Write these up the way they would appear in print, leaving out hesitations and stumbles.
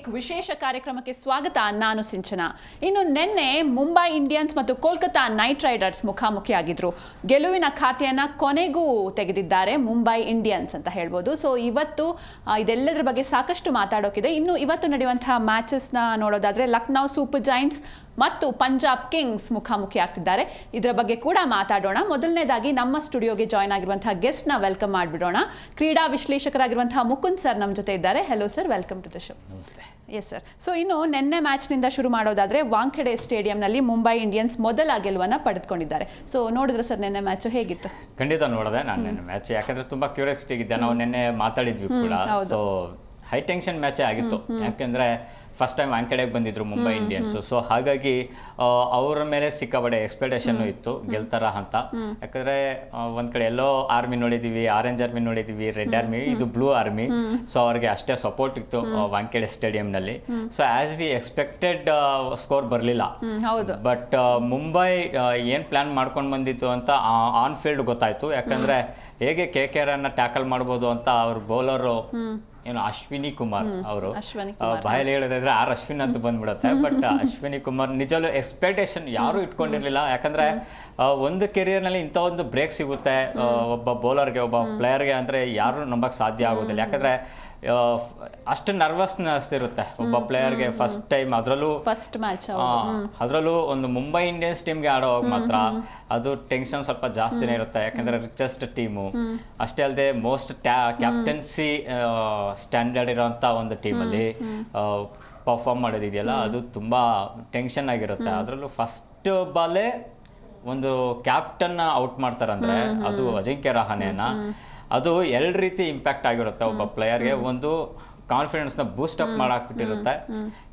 ಪಿಕ್ ವಿಶೇಷ ಕಾರ್ಯಕ್ರಮಕ್ಕೆ ಸ್ವಾಗತ. ನಾನು ಸಿಂಚನಾ. ಇನ್ನು ನಿನ್ನೆ ಮುಂಬೈ ಇಂಡಿಯನ್ಸ್ ಮತ್ತು ಕೋಲ್ಕತಾ ನೈಟ್ ರೈಡರ್ಸ್ ಮುಖಾಮುಖಿಯಾಗಿದ್ರು. ಗೆಲುವಿನ ಖಾತೆಯನ್ನ ಕೊನೆಗೂ ತೆಗೆದಿದ್ದಾರೆ ಮುಂಬೈ ಇಂಡಿಯನ್ಸ್ ಅಂತ ಹೇಳ್ಬೋದು. ಸೊ ಇವತ್ತು ಇದೆಲ್ಲದರ ಬಗ್ಗೆ ಸಾಕಷ್ಟು ಮಾತಾಡೋಕಿದೆ. ಇನ್ನು ಇವತ್ತು ನಡೆಯುವಂತಹ ಮ್ಯಾಚಸ್ನ ನೋಡೋದಾದ್ರೆ ಲಕ್ನೋ ಸೂಪರ್ ಜೈಂಟ್ಸ್ ಮತ್ತು ಪಂಜಾಬ್ ಕಿಂಗ್ಸ್ ಮುಖಾಮುಖಿ ಆಗ್ತಿದ್ದಾರೆ. ಇದರ ಬಗ್ಗೆ ಕೂಡ ಮಾತಾಡೋಣ. ಮೊದಲನೇದಾಗಿ ನಮ್ಮ ಸ್ಟುಡಿಯೋಗೆ ಜಾಯ್ನ್ ಆಗಿರುವಂತಹ ಗೆಸ್ಟ್ನ ವೆಲ್ಕಮ್ ಮಾಡಿಬಿಡೋಣ. ಕ್ರೀಡಾ ವಿಶ್ಲೇಷಕರಾಗಿರುವಂತಹ ಮುಕುಂದ್ ಸರ್ ನಮ್ಮ ಜೊತೆ ಇದ್ದಾರೆ. Hello sir, welcome to the show. ನಮಸ್ತೆ. Yes sir. ಸೊ ಇನ್ನು ನಿನ್ನೆ ಮ್ಯಾಚ್ನಿಂದ ಶುರು ಮಾಡೋದಾದ್ರೆ ವಾಂಖೆಡೆ ಸ್ಟೇಡಿಯಂನಲ್ಲಿ ಮುಂಬೈ ಇಂಡಿಯನ್ಸ್ ಮೊದಲ ಗೆಲುವನ್ನು ಪಡೆದುಕೊಂಡಿದ್ದಾರೆ. ಸೊ ನೋಡಿದ್ರೆ ಸರ್ ನಿನ್ನೆ ಮ್ಯಾಚ್ ಹೇಗಿತ್ತು? ಖಂಡಿತ ನೋಡಿದೆ ನಾನು ನಿನ್ನೆ ಮ್ಯಾಚ್, ಯಾಕಂದ್ರೆ ತುಂಬಾ ಕ್ಯೂರಿಯಾಸಿಟಿ ಇದ್ದೆ. ನಾವು ನಿನ್ನೆ ಮಾತಾಡಿದ್ವಿ ಕೂಡ. ಸೊ ಹೈ ಟೆನ್ಷನ್ ಮ್ಯಾಚೇ ಆಗಿತ್ತು. ಯಾಕೆಂದ್ರೆ ಫಸ್ಟ್ ಟೈಮ್ ವಾಂಖೆಡೆಗೆ ಬಂದಿದ್ರು ಮುಂಬೈ ಇಂಡಿಯನ್ಸ್. ಸೊ ಹಾಗಾಗಿ ಅವರ ಮೇಲೆ ಸಿಕ್ಕಾಪಟ್ಟೆ ಎಕ್ಸ್ಪೆಕ್ಟೇಷನ್ ಇತ್ತು ಗೆಲ್ತಾರ ಅಂತ. ಯಾಕಂದ್ರೆ ಒಂದ್ ಕಡೆ ಎಲ್ಲೋ ಆರ್ಮಿ ನೋಡಿದೀವಿ, ಆರೆಂಜ್ ಆರ್ಮಿ ನೋಡಿದೀವಿ, ರೆಡ್ ಆರ್ಮಿ, ಇದು ಬ್ಲೂ ಆರ್ಮಿ. ಸೊ ಅವ್ರಿಗೆ ಅಷ್ಟೇ ಸಪೋರ್ಟ್ ಇತ್ತು ವಾಂಖೆಡೆ ಸ್ಟೇಡಿಯಂ ನಲ್ಲಿ. So as we expected score ಬರಲಿಲ್ಲ. ಬಟ್ ಮುಂಬೈ ಏನ್ ಪ್ಲಾನ್ ಮಾಡ್ಕೊಂಡು ಬಂದಿತ್ತು ಅಂತ ಆನ್ ಫೀಲ್ಡ್ ಗೊತ್ತಾಯ್ತು. ಯಾಕಂದ್ರೆ ಹೇಗೆ KKR ಅನ್ನ ಟ್ಯಾಕಲ್ ಮಾಡ್ಬೋದು ಅಂತ ಅವ್ರ ಬೌಲರು ಏನು ಅಶ್ವಿನಿ ಕುಮಾರ್ ಅವರು ಬಾಯಲ್ಲಿ ಹೇಳೋದಾದ್ರೆ ಅಶ್ವಿನ್ ಅಂತ ಬಂದ್ಬಿಡುತ್ತೆ. ಬಟ್ ಅಶ್ವಿನಿ ಕುಮಾರ್ ನಿಜವೂ ಎಕ್ಸ್ಪೆಕ್ಟೇಷನ್ ಯಾರು ಇಟ್ಕೊಂಡಿರ್ಲಿಲ್ಲ. ಯಾಕಂದ್ರೆ ಒಂದು ಕೆರಿಯರ್ನಲ್ಲಿ ಇಂಥ ಒಂದು ಬ್ರೇಕ್ ಸಿಗುತ್ತೆ ಒಬ್ಬ ಬೌಲರ್ಗೆ, ಒಬ್ಬ ಪ್ಲೇಯರ್ಗೆ ಅಂದ್ರೆ ಯಾರು ನಂಬಕ್ ಸಾಧ್ಯ ಆಗೋದಿಲ್ಲ. ಯಾಕಂದ್ರೆ ಅಷ್ಟು ನರ್ವಸ್ನೆಸ್ ಇರುತ್ತೆ ಒಬ್ಬ ಪ್ಲೇಯರ್ಗೆ ಫಸ್ಟ್ ಟೈಮ್, ಅದರಲ್ಲೂ ಫಸ್ಟ್ ಮ್ಯಾಚ್, ಅದರಲ್ಲೂ ಒಂದು ಮುಂಬೈ ಇಂಡಿಯನ್ಸ್ ಟೀಮ್ಗೆ ಆಡೋವಾಗ ಮಾತ್ರ ಅದು ಟೆನ್ಷನ್ ಸ್ವಲ್ಪ ಜಾಸ್ತಿನೇ ಇರುತ್ತೆ. ಯಾಕಂದ್ರೆ ರಿಚೆಸ್ಟ್ ಟೀಮು, ಅಷ್ಟೇ ಅಲ್ಲದೆ ಮೋಸ್ಟ್ ಕ್ಯಾಪ್ಟನ್ಸಿ ಸ್ಟ್ಯಾಂಡರ್ಡ್ ಇರೋಂಥ ಒಂದು ಟೀಮಲ್ಲಿ ಪರ್ಫಾರ್ಮ್ ಮಾಡೋದಿದೆಯಲ್ಲ, ಅದು ತುಂಬಾ ಟೆನ್ಷನ್ ಆಗಿರುತ್ತೆ. ಅದರಲ್ಲೂ ಫಸ್ಟ್ ಬಾಲೇ ಒಂದು ಕ್ಯಾಪ್ಟನ್ ಔಟ್ ಮಾಡ್ತಾರಂದ್ರೆ ಅದು ಅಜಿಂಕ್ಯ ರಹಾನೆನ, ಅದು ಎರಡು ರೀತಿ ಇಂಪ್ಯಾಕ್ಟ್ ಆಗಿರುತ್ತೆ ಒಬ್ಬ ಪ್ಲೇಯರ್ಗೆ. ಒಂದು ಕಾನ್ಫಿಡೆನ್ಸ್ನ ಬೂಸ್ಟ್ ಅಪ್ ಮಾಡಾಕ್ಬಿಟ್ಟಿರುತ್ತೆ.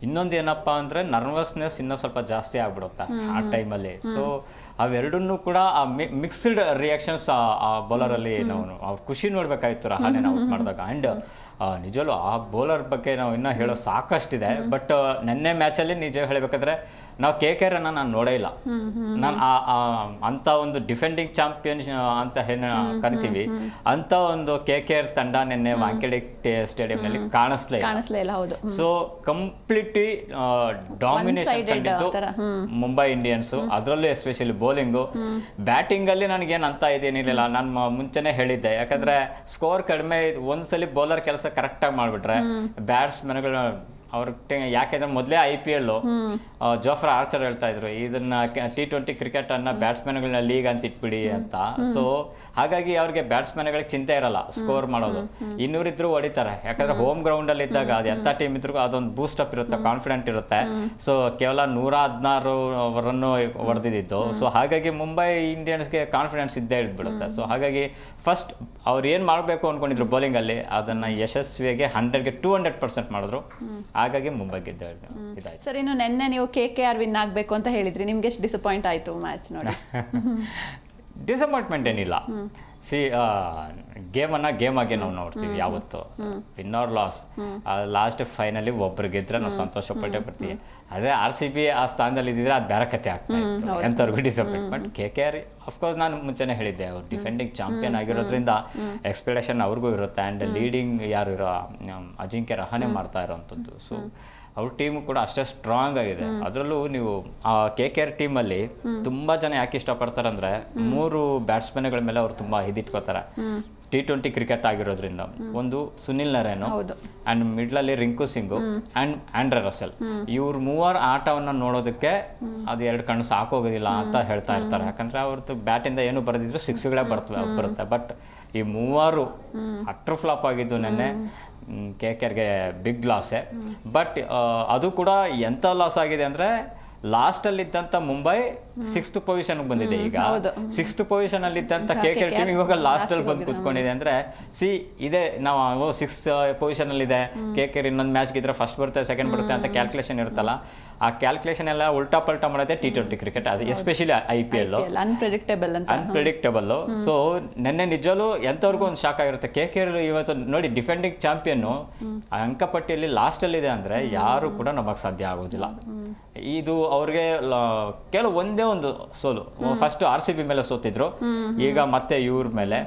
ಇನ್ನೊಂದು ಏನಪ್ಪಾ ಅಂದ್ರೆ ನರ್ವಸ್ನೆಸ್ ಇನ್ನೂ ಸ್ವಲ್ಪ ಜಾಸ್ತಿ ಆಗ್ಬಿಡುತ್ತೆ ಆ ಟೈಮಲ್ಲಿ. ಸೊ ಅವೆರಡನ್ನೂ ಕೂಡ ಮಿಕ್ಸ್ಡ್ ರಿಯಾಕ್ಷನ್ಸ್ ಆ ಬೌಲರಲ್ಲಿ ನಾವು ಖುಷಿ ನೋಡ್ಬೇಕಾಯ್ತು ರಹಾನೆನ ಔಟ್ ಮಾಡಿದಾಗ. ಆ್ಯಂಡ್ ನಿಜವೂ ಆ ಬೌಲರ್ ಬಗ್ಗೆ ನಾವು ಇನ್ನೂ ಹೇಳೋ ಸಾಕಷ್ಟಿದೆ. ಬಟ್ ನೆನ್ನೆ ಮ್ಯಾಚಲ್ಲಿ ನಿಜ ಹೇಳಬೇಕಾದ್ರೆ ನಾವು KKR ಅನ್ನ ನಾನು ನೋಡೇ ಇಲ್ಲ. ನಾನು ಅಂತ ಒಂದು ಡಿಫೆಂಡಿಂಗ್ ಚಾಂಪಿಯನ್ ಅಂತ ಏನು ಕರಿತೀವಿ ಅಂತ ಒಂದು KKR ತಂಡ ನಿನ್ನೆ ವಾಂಖೆಡೆ ಸ್ಟೇಡಿಯಂನಲ್ಲಿ ಕಾಣಿಸ್ಲೇ ಇಲ್ಲ. ಸೊ ಕಂಪ್ಲೀಟ್ಲಿ ಡಾಮಿನೇಷನ್ ಕಂಡಿದ್ದು ಮುಂಬೈ ಇಂಡಿಯನ್ಸ್. ಅದರಲ್ಲೂ ಎಸ್ಪೆಷಲಿ ಬೌಲಿಂಗು. ಬ್ಯಾಟಿಂಗ್ ಅಲ್ಲಿ ನನಗೇನು ಅಂತ ಇದೇನಿರಲಿಲ್ಲ, ನಾನು ಮುಂಚೆನೆ ಹೇಳಿದ್ದೆ. ಯಾಕಂದ್ರೆ ಸ್ಕೋರ್ ಕಡಿಮೆ, ಒಂದ್ಸಲಿ ಬೌಲರ್ ಕೆಲಸ ಕರೆಕ್ಟಾಗಿ ಮಾಡಿಬಿಟ್ರೆ ಬ್ಯಾಟ್ಸ್ಮನ್ಗಳು ಅವ್ರ ಯಾಕೆಂದ್ರೆ ಮೊದಲೇ IPL ಜೋಫ್ರಾ ಆರ್ಚರ್ ಹೇಳ್ತಾ ಇದ್ರು ಇದನ್ನ T20 ಕ್ರಿಕೆಟ್ ಅನ್ನ ಬ್ಯಾಟ್ಸ್ಮನ್ಗಳನ್ನ ಲೀಗ್ ಅಂತ ಇಟ್ಬಿಡಿ ಅಂತ. ಸೊ ಹಾಗಾಗಿ ಅವ್ರಿಗೆ ಬ್ಯಾಟ್ಸ್ಮನ್ಗಳಿಗೆ ಚಿಂತೆ ಇರಲ್ಲ ಸ್ಕೋರ್ ಮಾಡೋದು. 200 ಇದ್ರು ಹೊಡಿತಾರೆ. ಯಾಕಂದ್ರೆ ಹೋಮ್ ಗ್ರೌಂಡ್ ಅಲ್ಲಿ ಇದ್ದಾಗ ಅದು ಎಂತ ಟೀಮ್ ಇದ್ರು ಅದೊಂದು ಬೂಸ್ಟ್ ಅಪ್ ಇರುತ್ತೆ, ಕಾನ್ಫಿಡೆಂಟ್ ಇರುತ್ತೆ. ಸೊ ಕೇವಲ 116 ರನ್ನು ಹೊಡೆದಿದ್ದು. ಸೊ ಹಾಗಾಗಿ ಮುಂಬೈ ಇಂಡಿಯನ್ಸ್ಗೆ ಕಾನ್ಫಿಡೆನ್ಸ್ ಇದ್ದೇ ಇದ್ಬಿಡುತ್ತೆ. ಸೊ ಹಾಗಾಗಿ ಫಸ್ಟ್ ಅವ್ರು ಏನ್ ಮಾಡ್ಬೇಕು ಅನ್ಕೊಂಡಿದ್ರು ಬೌಲಿಂಗ್ ಅಲ್ಲಿ, ಅದನ್ನ ಯಶಸ್ವಿಯಾಗಿ 100ಗೆ 200% ಮಾಡಿದ್ರು. ಹಾಗಾಗಿ ಮುಂಬೈ ಗೆದ್ದ. ಸರ್, ಇನ್ನು ನಿನ್ನೆ ನೀವು KKR ವಿನ್ ಆಗಬೇಕು ಅಂತ ಹೇಳಿದ್ರಿ. ನಿಮ್ಗೆ ಎಷ್ಟು ಡಿಸಪಾಯಿಂಟ್ ಆಯ್ತು ಮ್ಯಾಚ್ ನೋಡಿ? ಡಿಸಪಾಯಿಂಟ್ಮೆಂಟ್ ಏನಿಲ್ಲ. ಗೇಮ್ ಆಗಿ ನಾವು ನೋಡ್ತೀವಿ ಯಾವತ್ತು. Win R loss, last finally ಒಬ್ರು ಗೆದ್ರೆ ನಾವು ಸಂತೋಷ ಪಟ್ಟೆ ಬರ್ತೀವಿ. ಅದೇ RCB ಆ ಸ್ಥಾನದಲ್ಲಿ ಇದ್ದಿದ್ರೆ ಅದು ಬೇರೆ ಕತೆ ಆಗ್ತಾ ಇತ್ತು, ಎಂಥವ್ರಿಗೂ ಡಿಸಪಾಯಿಂಟ್ಮೆಂಟ್. KKR ಅಫ್ಕೋರ್ಸ್ ನಾನು ಮುಂಚೆನೆ ಹೇಳಿದ್ದೆ, ಅವ್ರು ಡಿಫೆಂಡಿಂಗ್ ಚಾಂಪಿಯನ್ ಆಗಿರೋದ್ರಿಂದ ಎಕ್ಸ್ಪೆಕ್ಟೇಷನ್ ಅವ್ರಿಗೂ ಇರುತ್ತೆ. ಆ್ಯಂಡ್ ಲೀಡಿಂಗ್ ಯಾರು ಇರೋ ಅಜಿಂಕ್ಯ ರಹಾನೆ ಮಾಡ್ತಾ ಇರೋವಂಥದ್ದು. ಸೊ ಅವ್ರ ಟೀಮು ಕೂಡ ಅಷ್ಟೇ ಸ್ಟ್ರಾಂಗ್ ಆಗಿದೆ. ಅದರಲ್ಲೂ ನೀವು KKR ಟೀಮಲ್ಲಿ ತುಂಬಾ ಜನ ಯಾಕೆ ಇಷ್ಟಪಡ್ತಾರೆ ಅಂದ್ರೆ 3 ಬ್ಯಾಟ್ಸ್ಮನ್ಗಳ ಮೇಲೆ ಅವ್ರು ತುಂಬಾ ಹಿಡಿಟ್ಕೋತಾರೆ. T20 ಕ್ರಿಕೆಟ್ ಆಗಿರೋದ್ರಿಂದ ಒಂದು ಸುನಿಲ್ ನರೇನ್ ಅಂಡ್ ಮಿಡ್ಲಲ್ಲಿ Rinku Singh and Andre Russell. ಇವ್ರ 3 ಆಟವನ್ನ ನೋಡೋದಕ್ಕೆ ಅದು 2 ಕಣ್ಣು ಸಾಕೋಗೋದಿಲ್ಲ ಅಂತ ಹೇಳ್ತಾ ಇರ್ತಾರೆ. ಯಾಕಂದ್ರೆ ಅವ್ರದ್ದು ಬ್ಯಾಟಿಂದ ಏನು ಬರೆದಿದ್ರು 6ಗಳೇ ಬರುತ್ತೆ. ಬಟ್ ಈ 3 ಅಟ್ರ್ ಫ್ಲಾಪ್ ಆಗಿದ್ದು ನೆನ್ನೆ KKRಗೆ ಬಿಗ್ ಲಾಸೇ. ಬಟ್ ಅದು ಕೂಡ ಎಂತ ಲಾಸ್ ಆಗಿದೆ ಅಂದ್ರೆ ಲಾಸ್ಟ್ ಅಲ್ಲಿ ಇದ್ದಂತ ಮುಂಬೈ 6th ಪೊಸಿಷನ್ ಬಂದಿದೆ. ಈಗ 6th ಪೊಸಿಷನ್ ಅಲ್ಲಿ ಇದ್ದಂತ KKR ಟೀಮ್ ಇವಾಗ ಲಾಸ್ಟ್ ಅಲ್ಲಿ ಬಂದು ಕೂತ್ಕೊಂಡಿದೆ. ಅಂದ್ರೆ ಇದೆ ನಾವು 6th ಪೊಸಿಷನ್ ಅಲ್ಲಿ ಇದೆ, KKR ಇನ್ನೊಂದು ಮ್ಯಾಚ್ ಗಿದ್ರೆ ಫಸ್ಟ್ ಬರುತ್ತೆ, ಸೆಕೆಂಡ್ ಬರುತ್ತೆ ಅಂತ ಕ್ಯಾಲ್ಕುಲೇಷನ್ ಇರುತ್ತಲ್ಲ, ಆ ಕ್ಯಾಲ್ಕುಲೇಷನ್ ಎಲ್ಲ ಉಲ್ಟಾ ಪಲ್ಟಾ ಮಾಡೋದೇ T20 ಕ್ರಿಕೆಟ್. ಅದು ಎಸ್ಪೆಷಲಿ IPL ಅನ್ಪ್ರೆಡಿಕ್ಟಬಲ್. ಸೊ ನೆನ್ನೆ ನಿಜವೂ ಎಂತವ್ರಿಗೂ ಒಂದು ಶಾಕ್ ಆಗಿರುತ್ತೆ. KKR ಇವತ್ತು ನೋಡಿ ಡಿಫೆಂಡಿಂಗ್ ಚಾಂಪಿಯನ್ ಅಂಕಪಟ್ಟಿಯಲ್ಲಿ ಲಾಸ್ಟ್ ಅಲ್ಲಿ ಇದೆ ಅಂದ್ರೆ ಯಾರು ಕೂಡ ನಮಗ್ ಸಾಧ್ಯ ಆಗೋದಿಲ್ಲ. ಇದು ಅವ್ರಿಗೆ ಕೆಲವು ಒಂದೇ ಒಂದು ಸೋಲು, ಫಸ್ಟ್ RCB ಮೇಲೆ ಸೋತಿದ್ರು, ಈಗ ಮತ್ತೆ ಇವ್ರ ಮೇಲೆ.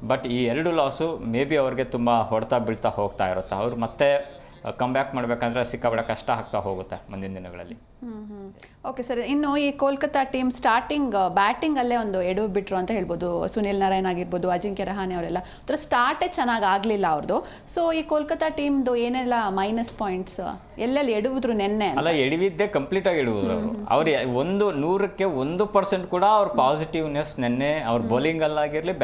ಬಟ್ ಈ 2 ಲಾಸು ಮೇ ಬಿ ಅವ್ರಿಗೆ ತುಂಬಾ ಹೊಡೆತಾ ಬೀಳ್ತಾ ಹೋಗ್ತಾ ಇರುತ್ತೆ. ಅವ್ರು ಮತ್ತೆ ಕಮ್ ಬ್ಯಾಕ್ ಮಾಡಬೇಕಂದ್ರೆ ಸಿಕ್ಕಾಪಟ್ಟೆ ಕಷ್ಟ ಆಗ್ತಾ ಹೋಗುತ್ತೆ ಮುಂದಿನ ದಿನಗಳಲ್ಲಿ. ಓಕೆ ಸರ್, ಇನ್ನು ಈ ಕೋಲ್ಕತ್ತಾ ಟೀಮ್ ಸ್ಟಾರ್ಟಿಂಗ್ ಬ್ಯಾಟಿಂಗಲ್ಲೇ ಒಂದು ಎಡವು ಬಿಟ್ರು ಅಂತ ಹೇಳ್ಬೋದು. ಸುನಿಲ್ ನಾರಾಯಣ್ ಆಗಿರ್ಬೋದು, ಅಜಿಂಕ್ಯ ರಹಾನೆ ಅವರೆಲ್ಲ ಒಂಥರ ಸ್ಟಾರ್ಟೇ ಚೆನ್ನಾಗಿ ಆಗಲಿಲ್ಲ ಅವ್ರದ್ದು. ಸೊ ಈ ಕೋಲ್ಕತ್ತಾ ಟೀಮ್ದು ಏನೆಲ್ಲ ಮೈನಸ್ ಪಾಯಿಂಟ್ಸ್, ಎಲ್ಲೆಲ್ಲಿ ಎಡುವುದ್ರು ನೆನ್ನೆ? ಅಲ್ಲ, ಎಡವಿದ್ದೆ ಕಂಪ್ಲೀಟ್ ಆಗಿ ಎಡುವುದ್ರು ಅವರು. ಒಂದು 100ಕ್ಕೆ 1% ಕೂಡ ಅವ್ರ ಪಾಸಿಟಿವ್ನೆಸ್ ನೆನ್ನೆ ಅವ್ರ ಬೌಲಿಂಗಲ್ಲಾಗಿರಲಿ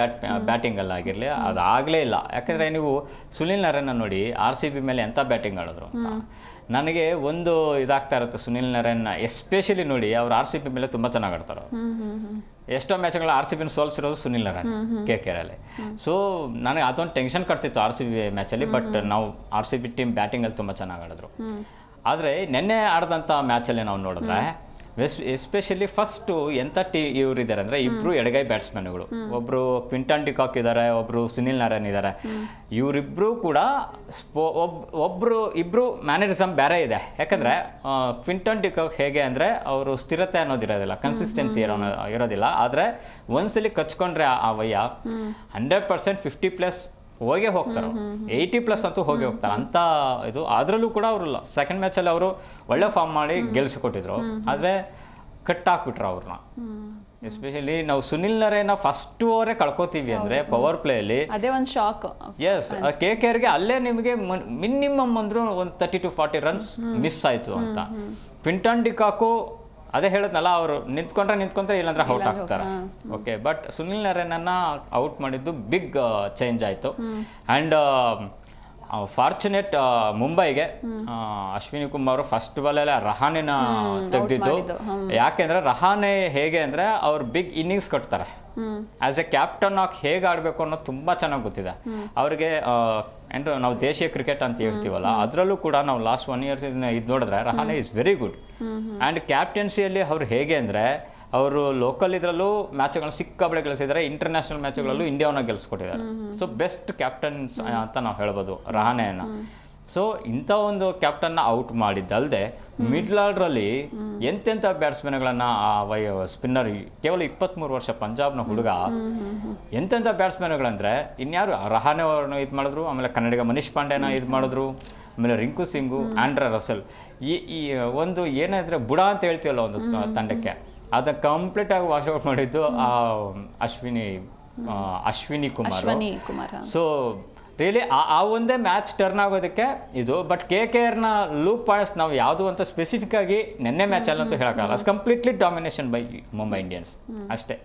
ಬ್ಯಾಟಿಂಗಲ್ಲಾಗಿರಲಿ ಅದಾಗಲೇ ಇಲ್ಲ. ಯಾಕಂದರೆ ನೀವು ಸುನಿಲ್ ನಾರಾಯಣ ನೋಡಿ RCB ಮೇಲೆ ಎಂಥ ಬ್ಯಾಟಿಂಗ್ ಆಡಿದ್ರು ಅಂತ ನನಗೆ ಒಂದು ಇದಾಗ್ತಾ ಇರುತ್ತೆ. ಸುನಿಲ್ ನಾರಾಯಣ್ ಎಸ್ಪೆಷಲಿ ನೋಡಿ, ಅವ್ರು RCB ಮೇಲೆ ತುಂಬ ಚೆನ್ನಾಗಿ ಆಡ್ತಾರೆ. ಎಷ್ಟೋ ಮ್ಯಾಚ್ಗಳು RCB ಸೋಲ್ಸಿರೋದು ಸುನಿಲ್ ನಾರಾಯಣ್ KKR ಅಲ್ಲಿ. ಸೊ ನನಗೆ ಅದೊಂದು ಟೆನ್ಷನ್ ಕಟ್ತಿತ್ತು RCB ಮ್ಯಾಚಲ್ಲಿ. ಬಟ್ ನಾವು RCB ಟೀಮ್ ಬ್ಯಾಟಿಂಗಲ್ಲಿ ತುಂಬ ಚೆನ್ನಾಗಿ ಆಡಿದ್ರು. ಆದರೆ ನೆನ್ನೆ ಆಡಿದಂಥ ಮ್ಯಾಚಲ್ಲಿ ನಾವು ನೋಡಿದ್ರೆ ಎಸ್ಪೆಷಲಿ ಫಸ್ಟು ಎಂಥ ಇವರಿದ್ದಾರೆ ಅಂದರೆ ಇಬ್ಬರು ಎಡಗೈ ಬ್ಯಾಟ್ಸ್ಮನ್ಗಳು. ಒಬ್ಬರು ಕ್ವಿಂಟನ್ ಡಿಕಾಕ್ ಇದ್ದಾರೆ, ಒಬ್ಬರು ಸುನಿಲ್ ನಾರಾಯಣ್ ಇದ್ದಾರೆ. ಇವರಿಬ್ಬರು ಕೂಡ ಇಬ್ಬರು ಮ್ಯಾನರಿಸಮ್ ಬೇರೆ ಇದೆ. ಯಾಕಂದರೆ ಕ್ವಿಂಟನ್ ಡಿಕಾಕ್ ಹೇಗೆ ಅಂದರೆ ಅವರು ಸ್ಥಿರತೆ ಅನ್ನೋದಿರೋದಿಲ್ಲ, ಕನ್ಸಿಸ್ಟೆನ್ಸಿ ಇರೋದಿಲ್ಲ. ಆದರೆ ಒಂದ್ಸಲಿ ಕಚ್ಕೊಂಡ್ರೆ ಆ ವಯ್ಯ 100% 50+ ಹೋಗೇ ಹೋಗ್ತಾರೆ, 80+ ಅಂತೂ ಹೋಗಿ ಹೋಗ್ತಾರೆ ಅಂತ ಇದು. ಅದರಲ್ಲೂ ಕೂಡ ಅವರು ಸೆಕೆಂಡ್ ಮ್ಯಾಚಲ್ಲಿ ಅವರು ಒಳ್ಳೆ ಫಾರ್ಮ್ ಮಾಡಿ ಗೆಲ್ಸಿಕೊಟ್ಟಿದ್ರು. ಆದರೆ ಕಟ್ ಹಾಕ್ಬಿಟ್ರು ಅವ್ರನ್ನ. ಎಸ್ಪೆಷಲಿ ನಾವು ಸುನಿಲ್ ನಾರಾಯಣ ಫಸ್ಟ್ ಓವರೇ ಕಳ್ಕೊತೀವಿ ಅಂದರೆ ಪವರ್ ಪ್ಲೇಯಲ್ಲಿ, ಅದೇ ಒಂದು ಶಾಕ್. ಎಸ್, KKRಗೆ ಅಲ್ಲೇ ನಿಮಗೆ ಮಿನಿಮಮ್ ಅಂದ್ರೂ ಒಂದು 30 to 40 ರನ್ಸ್ ಮಿಸ್ ಆಯಿತು ಅಂತ. ಕ್ವಿಂಟನ್ ಡಿಕಾಕು ಅದೇ ಹೇಳಿದ್ನಲ್ಲ, ಅವರು ನಿಂತ್ಕೊಂಡ್ರೆ ಇಲ್ಲಾಂದ್ರೆ ಔಟ್ ಆಗ್ತಾರೆ. ಓಕೆ, ಬಟ್ ಸುನಿಲ್ ನಾರಾಯಣನ್ನ ಔಟ್ ಮಾಡಿದ್ದು ಬಿಗ್ ಚೇಂಜ್ ಆಯಿತು. ಆ್ಯಂಡ್ ಫಾರ್ಚುನೇಟ್ ಮುಂಬೈಗೆ ಅಶ್ವಿನಿ ಕುಮಾರ್ ಫಸ್ಟ್ ಬಾಲಲ್ಲೇ ರಹಾನೆನ ತೆಗೆದಿದ್ದು. ಯಾಕೆಂದ್ರೆ ರಹಾನೆ ಹೇಗೆ ಅಂದರೆ ಅವ್ರು ಬಿಗ್ ಇನ್ನಿಂಗ್ಸ್ ಕೊಡ್ತಾರೆ. ಆಸ್ ಎ ಕ್ಯಾಪ್ಟನ್ ಆಗಿ ಹೇಗೆ ಆಡಬೇಕು ಅನ್ನೋದು ತುಂಬ ಚೆನ್ನಾಗಿ ಗೊತ್ತಿದೆ ಅವ್ರಿಗೆ. ಆ್ಯಂಡ್ ನಾವು ದೇಶೀಯ ಕ್ರಿಕೆಟ್ ಅಂತ ಹೇಳ್ತೀವಲ್ಲ, ಅದರಲ್ಲೂ ಕೂಡ ನಾವು ಲಾಸ್ಟ್ 1 years ಇದು ನೋಡಿದ್ರೆ Rahane is very good. And ಕ್ಯಾಪ್ಟನ್ಸಿಯಲ್ಲಿ ಅವ್ರು ಹೇಗೆ ಅಂದರೆ ಅವರು ಲೋಕಲ್ ಇದರಲ್ಲೂ ಮ್ಯಾಚ್ಗಳನ್ನ ಸಿಕ್ಕಾಬಳೆ ಗೆಲ್ಲಿಸಿದ್ದಾರೆ, ಇಂಟರ್ನ್ಯಾಷನಲ್ ಮ್ಯಾಚ್ಗಳಲ್ಲೂ ಇಂಡಿಯಾವನ್ನ ಗೆಲ್ಲಿಸ್ಕೊಟ್ಟಿದ್ದಾರೆ. ಸೊ ಬೆಸ್ಟ್ ಕ್ಯಾಪ್ಟನ್ಸ್ ಅಂತ ನಾವು ಹೇಳ್ಬೋದು ರಹಾನೆಯನ್ನು. ಸೊ ಇಂಥ ಒಂದು ಕ್ಯಾಪ್ಟನ್ನ ಔಟ್ ಮಾಡಿದ್ದಲ್ಲದೆ ಮಿಡ್ಲ್ ಆರ್ಡ್ರಲ್ಲಿ ಎಂತೆಂಥ ಬ್ಯಾಟ್ಸ್ಮನ್ಗಳನ್ನು ಸ್ಪಿನ್ನರ್, ಕೇವಲ 23 ವರ್ಷ ಪಂಜಾಬ್ನ ಹುಡುಗ, ಎಂತೆಂಥ ಬ್ಯಾಟ್ಸ್ಮನ್ಗಳಂದರೆ ಇನ್ಯಾರು ರಹಾನೆ ಅವ್ರನ್ನ ಇದು ಮಾಡಿದ್ರು, ಆಮೇಲೆ ಕನ್ನಡಿಗ ಮನೀಶ್ ಪಾಂಡೆನ ಇದು ಮಾಡಿದ್ರು, ಆಮೇಲೆ ರಿಂಕು ಸಿಂಗು, ಆಂಡ್ರೆ ರಸೆಲ್. ಈ ಒಂದು ಏನಾದರೆ ಬುಡ ಅಂತ ಹೇಳ್ತೀವಲ್ಲ ಒಂದು ತಂಡಕ್ಕೆ, ಅದನ್ನು ಕಂಪ್ಲೀಟಾಗಿ ವಾಶೌಟ್ ಮಾಡಿದ್ದು ಅಶ್ವಿನಿ ಕುಮಾರ್. ಸೊ ರಿಯಲಿ ಆ ಒಂದೇ ಮ್ಯಾಚ್ ಟರ್ನ್ ಆಗೋದಕ್ಕೆ ಇದು. ಬಟ್ KKRನ ಲೂಪ್ ಪಾಯಿಂಟ್ಸ್ ನಾವು ಯಾವುದು ಅಂತ ಸ್ಪೆಸಿಫಿಕ್ ಆಗಿ ನೆನ್ನೆ ಮ್ಯಾಚಲ್ಲಂತೂ ಹೇಳೋಕ್ಕಾಗಲ್ಲ. Completely domination by Mumbai Indians ಅಷ್ಟೇ.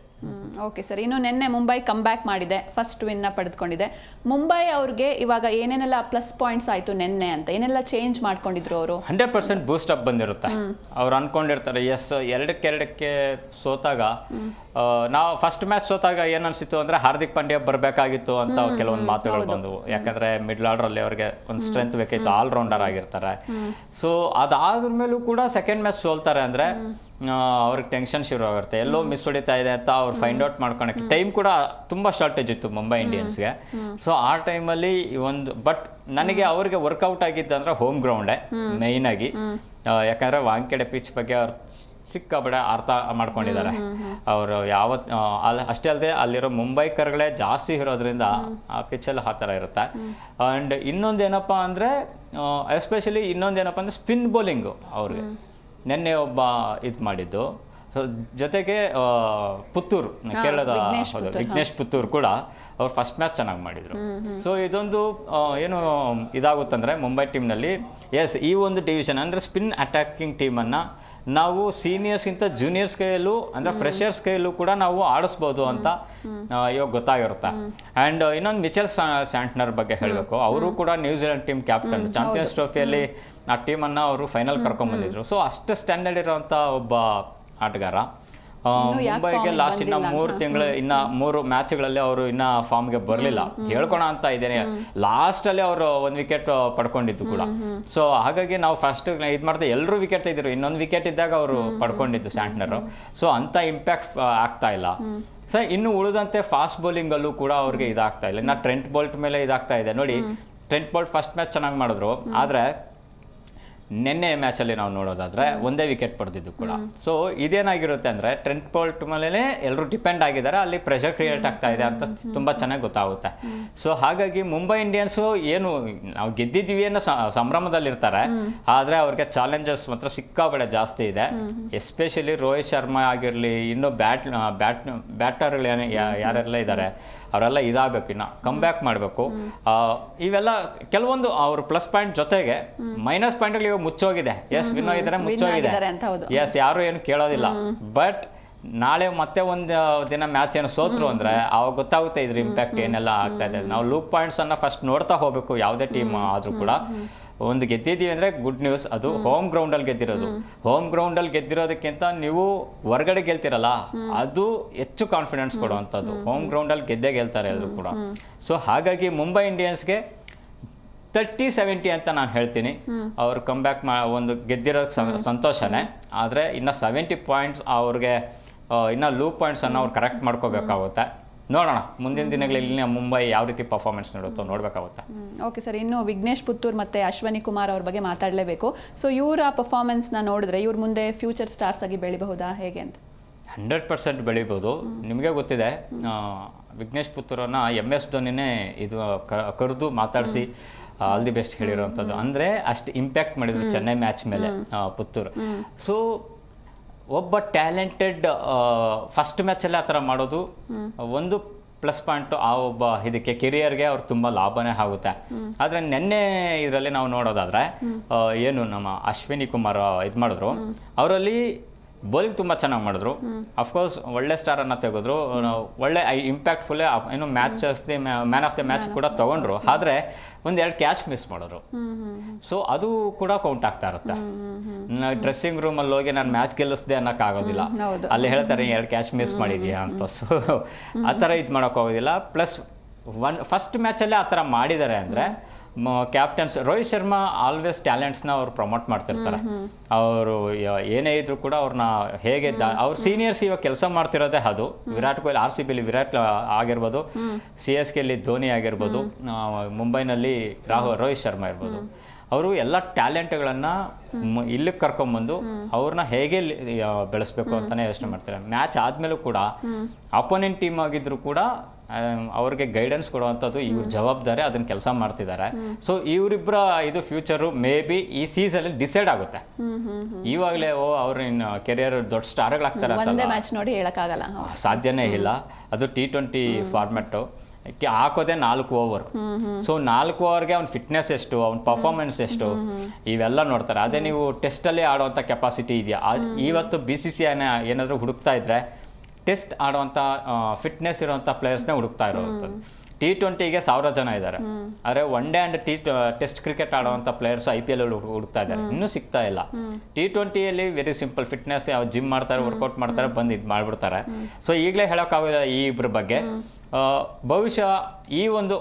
ಓಕೆ ಸರ್, ಇನ್ನು ನಿನ್ನೆ ಮುಂಬೈ ಕಮ್ ಬ್ಯಾಕ್ ಮಾಡಿದೆ, ಫಸ್ಟ್ ವಿನ್ನ ಪಡೆದುಕೊಂಡಿದೆ. ಮುಂಬೈ ಅವ್ರಿಗೆ ಇವಾಗ ಏನೇನೆಲ್ಲ ಪ್ಲಸ್ ಪಾಯಿಂಟ್ಸ್ ಆಯಿತು ನೆನ್ನೆ ಅಂತ, ಏನೆಲ್ಲ ಚೇಂಜ್ ಮಾಡ್ಕೊಂಡಿದ್ರು ಅವರು? 100% ಬೂಸ್ಟ್ ಅಪ್ ಬಂದಿರುತ್ತೆ. ಅವ್ರು ಅನ್ಕೊಂಡಿರ್ತಾರೆ ಎಸ್ 2-2ಕ್ಕೆ ಸೋತಾಗ, ನಾವು ಫಸ್ಟ್ ಮ್ಯಾಚ್ ಸೋತಾಗ ಏನು ಅನಿಸಿತ್ತು ಅಂದರೆ ಹಾರ್ದಿಕ್ ಪಾಂಡ್ಯ ಬರಬೇಕಾಗಿತ್ತು ಅಂತ ಕೆಲವೊಂದು ಮಾತುಗಳು ಬಂದವು. ಯಾಕಂದರೆ ಮಿಡ್ಲ್ ಆರ್ಡ್ರಲ್ಲಿ ಅವ್ರಿಗೆ ಒಂದು ಸ್ಟ್ರೆಂತ್ ಬೇಕಾಯಿತು, ಆಲ್ರೌಂಡರ್ ಆಗಿರ್ತಾರೆ. ಸೊ ಅದಾದ್ರ ಮೇಲೂ ಕೂಡ ಸೆಕೆಂಡ್ ಮ್ಯಾಚ್ ಸೋಲ್ತಾರೆ ಅಂದರೆ ಅವ್ರಿಗೆ ಟೆನ್ಷನ್ ಶುರು ಆಗಿರುತ್ತೆ, ಎಲ್ಲೋ ಮಿಸ್ ಹೊಡಿತಾ ಇದೆ ಅಂತ ಅವ್ರು ಫೈಂಡ್ ಔಟ್ ಮಾಡ್ಕೊಳಕ್ಕೆ ಟೈಮ್ ಕೂಡ ತುಂಬ ಶಾರ್ಟೇಜ್ ಇತ್ತು ಮುಂಬೈ ಇಂಡಿಯನ್ಸ್ಗೆ. ಸೊ ಆ ಟೈಮಲ್ಲಿ ಬಟ್ ನನಗೆ ಅವ್ರಿಗೆ ವರ್ಕೌಟ್ ಆಗಿದ್ದಂದ್ರೆ ಹೋಮ್ ಗ್ರೌಂಡೇ ಮೇಯ್ನ್ ಆಗಿ. ಯಾಕಂದರೆ ವಾಂಖೇಡೆ ಪಿಚ್ ಬಗ್ಗೆ ಅವ್ರು ಸಿಕ್ಕಾಪಟ್ಟೆ ಅರ್ಥ ಮಾಡ್ಕೊಂಡಿದ್ದಾರೆ ಅವರು. ಅಷ್ಟೇ ಅಲ್ಲದೆ ಅಲ್ಲಿರೋ ಮುಂಬೈಕರ್ಗಳೇ ಜಾಸ್ತಿ ಇರೋದ್ರಿಂದ ಆ ಪಿಚ್ಚಲ್ಲಿ ಆ ಥರ ಇರುತ್ತೆ. ಆ್ಯಂಡ್ ಇನ್ನೊಂದೇನಪ್ಪ ಅಂದರೆ ಎಸ್ಪೆಷಲಿ ಅಂದರೆ ಸ್ಪಿನ್ ಬೌಲಿಂಗು ಅವ್ರಿಗೆ ನೆನ್ನೆ ಒಬ್ಬ ಇದು ಮಾಡಿದ್ದು. ಸೊ ಜೊತೆಗೆ ಪುತ್ತೂರು, ಕೇರಳದ ವಿಘ್ನೇಶ್ ಪುತ್ತೂರು ಕೂಡ ಅವ್ರು ಫಸ್ಟ್ ಮ್ಯಾಚ್ ಚೆನ್ನಾಗಿ ಮಾಡಿದರು. ಸೊ ಇದೊಂದು ಏನು ಇದಾಗುತ್ತಂದರೆ ಮುಂಬೈ ಟೀಮ್ನಲ್ಲಿ, ಎಸ್ ಈ ಒಂದು ಡಿವಿಷನ್ ಅಂದರೆ ಸ್ಪಿನ್ ಅಟ್ಯಾಕಿಂಗ್ ಟೀಮನ್ನು ನಾವು ಸೀನಿಯರ್ಸ್ಗಿಂತ ಜೂನಿಯರ್ಸ್ ಕೈಯಲ್ಲೂ ಅಂದರೆ ಫ್ರೆಷರ್ಸ್ ಕೈಯಲ್ಲೂ ಕೂಡ ನಾವು ಆಡಿಸ್ಬೋದು ಅಂತ ಇವಾಗ ಗೊತ್ತಾಗಿರುತ್ತೆ. ಆ್ಯಂಡ್ ಇನ್ನೊಂದು ಮಿಚೆಲ್ ಸ್ಯಾಂಟ್ನರ್ ಬಗ್ಗೆ ಹೇಳಬೇಕು. ಅವರು ಕೂಡ ನ್ಯೂಜಿಲೆಂಡ್ ಟೀಮ್ ಕ್ಯಾಪ್ಟನ್, ಚಾಂಪಿಯನ್ಸ್ ಟ್ರೋಫಿಯಲ್ಲಿ ಆ ಟೀಮನ್ನು ಅವರು ಫೈನಲ್ ಕರ್ಕೊಂಡ್ಬಂದಿದ್ರು. ಸೊ ಅಷ್ಟು ಸ್ಟ್ಯಾಂಡರ್ಡ್ ಇರೋವಂಥ ಒಬ್ಬ ಆಟಗಾರ. ಮುಂಬೈಗೆ ಲಾಸ್ಟ್ ಇನ್ನು 3 ತಿಂಗಳು, ಇನ್ನು 3 ಮ್ಯಾಚ್ಗಳಲ್ಲಿ ಅವರು ಇನ್ನು ಫಾರ್ಮ್ಗೆ ಬರಲಿಲ್ಲ. ಹೇಳ್ಕೊಳ ಅಂತ ಇದ್ದೇನೆ, ಲಾಸ್ಟಲ್ಲಿ ಅವರು 1 ವಿಕೆಟ್ ಪಡ್ಕೊಂಡಿದ್ದು ಕೂಡ. ಸೊ ಹಾಗಾಗಿ ನಾವು ಫಸ್ಟ್ ಇದು ಮಾಡಿದೆ, ಎಲ್ಲರೂ ವಿಕೆಟ್ ತೆಗೆದಿದ್ರು, ಇನ್ನೊಂದು ವಿಕೆಟ್ ಇದ್ದಾಗ ಅವರು ಪಡ್ಕೊಂಡಿದ್ದು ಸ್ಯಾಂಟ್ನರು. ಸೊ ಅಂಥ ಇಂಪ್ಯಾಕ್ಟ್ ಆಗ್ತಾ ಇಲ್ಲ. ಸೊ ಇನ್ನು ಉಳಿದಂತೆ ಫಾಸ್ಟ್ ಬೌಲಿಂಗಲ್ಲೂ ಕೂಡ ಅವ್ರಿಗೆ ಇದಾಗ್ತಾ ಇಲ್ಲ. ಇನ್ನು ಟ್ರೆಂಟ್ ಬೋಲ್ಟ್ ಮೇಲೆ ಇದಾಗ್ತಾ ಇದೆ ನೋಡಿ. ಟ್ರೆಂಟ್ ಬೋಲ್ಟ್ ಫಸ್ಟ್ ಮ್ಯಾಚ್ ಚೆನ್ನಾಗಿ ಮಾಡಿದ್ರು, ಆದರೆ ನಿನ್ನೆ ಮ್ಯಾಚಲ್ಲಿ ನಾವು ನೋಡೋದಾದ್ರೆ ಒಂದೇ ವಿಕೆಟ್ ಪಡೆದಿದ್ದು ಕೂಡ. ಸೊ ಇದೇನಾಗಿರುತ್ತೆ ಅಂದರೆ ಟ್ರೆಂಟ್ ಬೋಲ್ಟ್ ಮೇಲೆ ಎಲ್ಲರೂ ಡಿಪೆಂಡ್ ಆಗಿದ್ದಾರೆ, ಅಲ್ಲಿ ಪ್ರೆಷರ್ ಕ್ರಿಯೇಟ್ ಆಗ್ತಾ ಇದೆ ಅಂತ ತುಂಬ ಚೆನ್ನಾಗಿ ಗೊತ್ತಾಗುತ್ತೆ. ಸೊ ಹಾಗಾಗಿ ಮುಂಬೈ ಇಂಡಿಯನ್ಸು ಏನು ನಾವು ಗೆದ್ದಿದ್ದೀವಿ ಅನ್ನೋ ಸಂಭ್ರಮದಲ್ಲಿರ್ತಾರೆ, ಆದರೆ ಅವ್ರಿಗೆ ಚಾಲೆಂಜಸ್ ಮಾತ್ರ ಸಿಕ್ಕಾಪಟ್ಟೆ ಜಾಸ್ತಿ ಇದೆ. ಎಸ್ಪೆಷಲಿ ರೋಹಿತ್ ಶರ್ಮಾ ಆಗಿರಲಿ, ಇನ್ನು ಬ್ಯಾಟರ್ಗಳು ಯಾರೆಲ್ಲ ಇದ್ದಾರೆ ಅವರೆಲ್ಲ ಇದಾಗಬೇಕು, ಇನ್ನು ಕಮ್ ಬ್ಯಾಕ್ ಮಾಡಬೇಕು. ಇವೆಲ್ಲ ಕೆಲವೊಂದು ಅವ್ರ ಪ್ಲಸ್ ಪಾಯಿಂಟ್ ಜೊತೆಗೆ ಮೈನಸ್ ಪಾಯಿಂಟ್ಗಳು ಇವಾಗ ಮುಚ್ಚೋಗಿದೆ. ಎಸ್ ವಿನ್ ಆಗಿದ್ದಾರೆ, ಮುಚ್ಚೋಗಿದೆ. ಎಸ್ ಯಾರು ಏನು ಕೇಳೋದಿಲ್ಲ. ಬಟ್ ನಾಳೆ ಮತ್ತೆ ಒಂದು ದಿನ ಮ್ಯಾಚ್ ಏನು ಸೋತ್ರು ಅಂದರೆ ಅವಾಗ ಗೊತ್ತಾಗುತ್ತೆ ಇದ್ರ ಇಂಪ್ಯಾಕ್ಟ್ ಏನೆಲ್ಲ ಆಗ್ತಾ ಇದೆ. ನಾವು ಲೂಪ್ ಪಾಯಿಂಟ್ಸನ್ನು ಫಸ್ಟ್ ನೋಡ್ತಾ ಹೋಗಬೇಕು. ಯಾವುದೇ ಟೀಮ್ ಆದರೂ ಕೂಡ ಒಂದು ಗೆದ್ದಿದ್ದೀವಿ ಅಂದರೆ ಗುಡ್ ನ್ಯೂಸ್. ಅದು ಹೋಮ್ ಗ್ರೌಂಡಲ್ಲಿ ಗೆದ್ದಿರೋದು. ಹೋಮ್ ಗ್ರೌಂಡಲ್ಲಿ ಗೆದ್ದಿರೋದಕ್ಕಿಂತ ನೀವು ಹೊರಗಡೆ ಗೆಲ್ತಿರಲ್ಲ, ಅದು ಹೆಚ್ಚು ಕಾನ್ಫಿಡೆನ್ಸ್ ಕೊಡುವಂಥದ್ದು. ಹೋಮ್ ಗ್ರೌಂಡಲ್ಲಿ ಗೆಲ್ತಾರೆ ಅದು ಕೂಡ. ಸೊ ಹಾಗಾಗಿ ಮುಂಬೈ ಇಂಡಿಯನ್ಸ್ಗೆ 30-70 ಅಂತ ನಾನು ಹೇಳ್ತೀನಿ. ಅವ್ರು ಕಮ್ ಬ್ಯಾಕ್ ಒಂದು ಗೆದ್ದಿರೋದು ಸಂತೋಷನೇ, ಆದರೆ ಇನ್ನು 70 ಪಾಯಿಂಟ್ಸ್ ಅವ್ರಿಗೆ ಇನ್ನು ಲೂಪ್ ಪಾಯಿಂಟ್ಸನ್ನು ಅವ್ರು ಕರೆಕ್ಟ್ ಮಾಡ್ಕೋಬೇಕಾಗುತ್ತೆ. ನೋಡೋಣ ಮುಂದಿನ ದಿನಗಳಲ್ಲಿ ಮುಂಬೈ ಯಾವ ರೀತಿ ಪರ್ಫಾರ್ಮೆನ್ಸ್ ನೀಡುತ್ತೋ ನೋಡಬೇಕಾಗುತ್ತೆ. ಓಕೆ ಸರ್, ಇನ್ನು ವಿಘ್ನೇಶ್ ಪುತ್ತೂರ್ ಮತ್ತು ಅಶ್ವಿನಿ ಕುಮಾರ್ ಅವ್ರ ಬಗ್ಗೆ ಮಾತಾಡಲೇಬೇಕು. ಸೊ ಇವರ ಪರ್ಫಾರ್ಮೆನ್ಸ್ನ ನೋಡಿದ್ರೆ ಇವ್ರ ಮುಂದೆ ಫ್ಯೂಚರ್ ಸ್ಟಾರ್ಸ್ ಆಗಿ ಬೆಳಿಬಹುದಾ ಹೇಗೆ ಅಂತ? 100% ಬೆಳಿಬೋದು. ನಿಮಗೆ ಗೊತ್ತಿದೆ, ವಿಘ್ನೇಶ್ ಪುತ್ತೂರನ್ನ MS ಧೋನಿನೇ ಇದು ಕರೆದು ಮಾತಾಡಿಸಿ ಆಲ್ ದಿ ಬೆಸ್ಟ್ ಹೇಳಿರೋವಂಥದ್ದು. ಅಂದರೆ ಅಷ್ಟು ಇಂಪ್ಯಾಕ್ಟ್ ಮಾಡಿದ್ರು ಚೆನ್ನೈ ಮ್ಯಾಚ್ ಮೇಲೆ ಪುತ್ತೂರು. ಸೊ ಒಬ್ಬ ಟ್ಯಾಲೆಂಟೆಡ್ ಫಸ್ಟ್ ಮ್ಯಾಚಲ್ಲೇ ಆ ಥರ ಮಾಡೋದು ಒಂದು ಪ್ಲಸ್ ಪಾಯಿಂಟು. ಆ ಒಬ್ಬ ಇದಕ್ಕೆ ಕೆರಿಯರ್ಗೆ ಅವ್ರು ತುಂಬ ಲಾಭನೇ ಆಗುತ್ತೆ. ಆದರೆ ನಿನ್ನೆ ಇದರಲ್ಲಿ ನಾವು ನೋಡೋದಾದರೆ ಏನು ನಮ್ಮ ಅಶ್ವಿನಿ ಕುಮಾರ್ ಇದು ಮಾಡಿದ್ರು, ಅವರಲ್ಲಿ ಬೌಲಿಂಗ್ ತುಂಬ ಚೆನ್ನಾಗಿ ಮಾಡಿದ್ರು. ಅಫ್ಕೋರ್ಸ್ ಒಳ್ಳೆ ಸ್ಟಾರನ್ನು ತೆಗೆದ್ರು, ಒಳ್ಳೆ ಇಂಪ್ಯಾಕ್ಟ್ಫುಲ್ಲೇ ಏನು ಮ್ಯಾನ್ ಆಫ್ ದ ಮ್ಯಾಚ್ ಕೂಡ ತೊಗೊಂಡ್ರು. ಆದರೆ ಒಂದೆರಡು ಕ್ಯಾಚ್ ಮಿಸ್ ಮಾಡಿದ್ರು. ಸೊ ಅದು ಕೂಡ ಕೌಂಟ್ ಆಗ್ತಾ ಇರುತ್ತೆ. ಡ್ರೆಸ್ಸಿಂಗ್ ರೂಮಲ್ಲಿ ಹೋಗಿ ನಾನು ಮ್ಯಾಚ್ ಗೆಲ್ಲಿಸ್ದೆ ಅನ್ನೋಕ್ಕಾಗೋದಿಲ್ಲ. ಅಲ್ಲಿ ಹೇಳ್ತಾರೆ 2 ಕ್ಯಾಚ್ ಮಿಸ್ ಮಾಡಿದ್ಯಾ ಅಂತ. ಸೊ ಆ ಥರ ಇದು ಮಾಡೋಕ್ಕಾಗೋದಿಲ್ಲ. ಪ್ಲಸ್ ಫಸ್ಟ್ ಮ್ಯಾಚಲ್ಲೇ ಆ ಥರ ಮಾಡಿದ್ದಾರೆ ಅಂದರೆ ಕ್ಯಾಪ್ಟನ್ಸ್ ರೋಹಿತ್ ಶರ್ಮಾ ಆಲ್ವೇಸ್ ಟ್ಯಾಲೆಂಟ್ಸ್ನ ಅವ್ರು ಪ್ರಮೋಟ್ ಮಾಡ್ತಿರ್ತಾರೆ. ಅವರು ಏನೇ ಇದ್ರು ಕೂಡ ಅವ್ರನ್ನ ಹೇಗೆ ಅವ್ರ ಸೀನಿಯರ್ಸ್ ಇವಾಗ ಕೆಲಸ ಮಾಡ್ತಿರೋದೇ ಅದು. ವಿರಾಟ್ ಕೊಹ್ಲಿ RCBಲಿ ವಿರಾಟ್ ಆಗಿರ್ಬೋದು, CSKಲಿ ಧೋನಿ ಆಗಿರ್ಬೋದು, ಮುಂಬೈನಲ್ಲಿ ರೋಹಿತ್ ಶರ್ಮಾ ಇರ್ಬೋದು. ಅವರು ಎಲ್ಲ ಟ್ಯಾಲೆಂಟ್ಗಳನ್ನು ಇಲ್ಲಿಗೆ ಕರ್ಕೊಂಬಂದು ಅವ್ರನ್ನ ಹೇಗೆ ಬೆಳೆಸ್ಬೇಕು ಅಂತಲೇ ಯೋಚನೆ ಮಾಡ್ತಾರೆ. ಮ್ಯಾಚ್ ಆದಮೇಲೂ ಕೂಡ ಅಪೋನೆಂಟ್ ಟೀಮ್ ಆಗಿದ್ರು ಕೂಡ ಅವ್ರಿಗೆ ಗೈಡೆನ್ಸ್ ಕೊಡುವಂಥದ್ದು ಇವ್ರ ಜವಾಬ್ದಾರಿ, ಅದನ್ನ ಕೆಲಸ ಮಾಡ್ತಿದ್ದಾರೆ. ಸೊ ಇವರಿಬ್ಬರ ಇದು ಫ್ಯೂಚರು ಮೇ ಬಿ ಈ ಸೀಸನಲ್ಲಿ ಡಿಸೈಡ್ ಆಗುತ್ತೆ. ಇವಾಗಲೇ ಅವ್ರ ಇನ್ನು ಕೆರಿಯರ್ ದೊಡ್ಡ ಸ್ಟಾರ್ಗಳಾಗ್ತಾರೆ ಅಂತ ಮ್ಯಾಚ್ ನೋಡಿ ಹೇಳಕ್ಕಾಗಲ್ಲ, ಸಾಧ್ಯನೇ ಇಲ್ಲ. ಅದು T20 ಫಾರ್ಮ್ಯಾಟು, ಹಾಕೋದೇ 4 ಓವರ್. ಸೊ 4 ಓವರ್ಗೆ ಅವ್ನ ಫಿಟ್ನೆಸ್ ಎಷ್ಟು, ಅವ್ನ ಪರ್ಫಾರ್ಮೆನ್ಸ್ ಎಷ್ಟು, ಇವೆಲ್ಲ ನೋಡ್ತಾರೆ. ಅದೇ ನೀವು ಟೆಸ್ಟಲ್ಲಿ ಆಡುವಂಥ ಕೆಪಾಸಿಟಿ ಇದೆಯಾ, ಇವತ್ತು BCCI ಏನಾದರೂ ಹುಡುಕ್ತಾ ಇದ್ರೆ ಟೆಸ್ಟ್ ಆಡುವಂಥ ಫಿಟ್ನೆಸ್ ಇರುವಂಥ ಪ್ಲೇಯರ್ಸ್ನೇ ಹುಡುಕ್ತಾ ಇರೋವಂಥದ್ದು. T20ಗೆ 1000 ಜನ ಇದ್ದಾರೆ, ಆದರೆ one day and test cricket ಆಡುವಂಥ ಪ್ಲೇಯರ್ಸ್ IPL ಹುಡುಕ್ತಾ ಇದ್ದಾರೆ, ಇನ್ನೂ ಸಿಗ್ತಾ ಇಲ್ಲ. T20ಯಲ್ಲಿ ವೆರಿ ಸಿಂಪಲ್ ಫಿಟ್ನೆಸ್, ಜಿಮ್ ಮಾಡ್ತಾರೆ, ವರ್ಕೌಟ್ ಮಾಡ್ತಾರೆ, ಬಂದು ಇದು ಮಾಡಿಬಿಡ್ತಾರೆ. ಸೊ ಈಗಲೇ ಹೇಳೋಕ್ಕಾಗೋದಿಲ್ಲ ಈ ಇಬ್ಬರ ಬಗ್ಗೆ. ಬಹುಶಃ ಈ ಒಂದು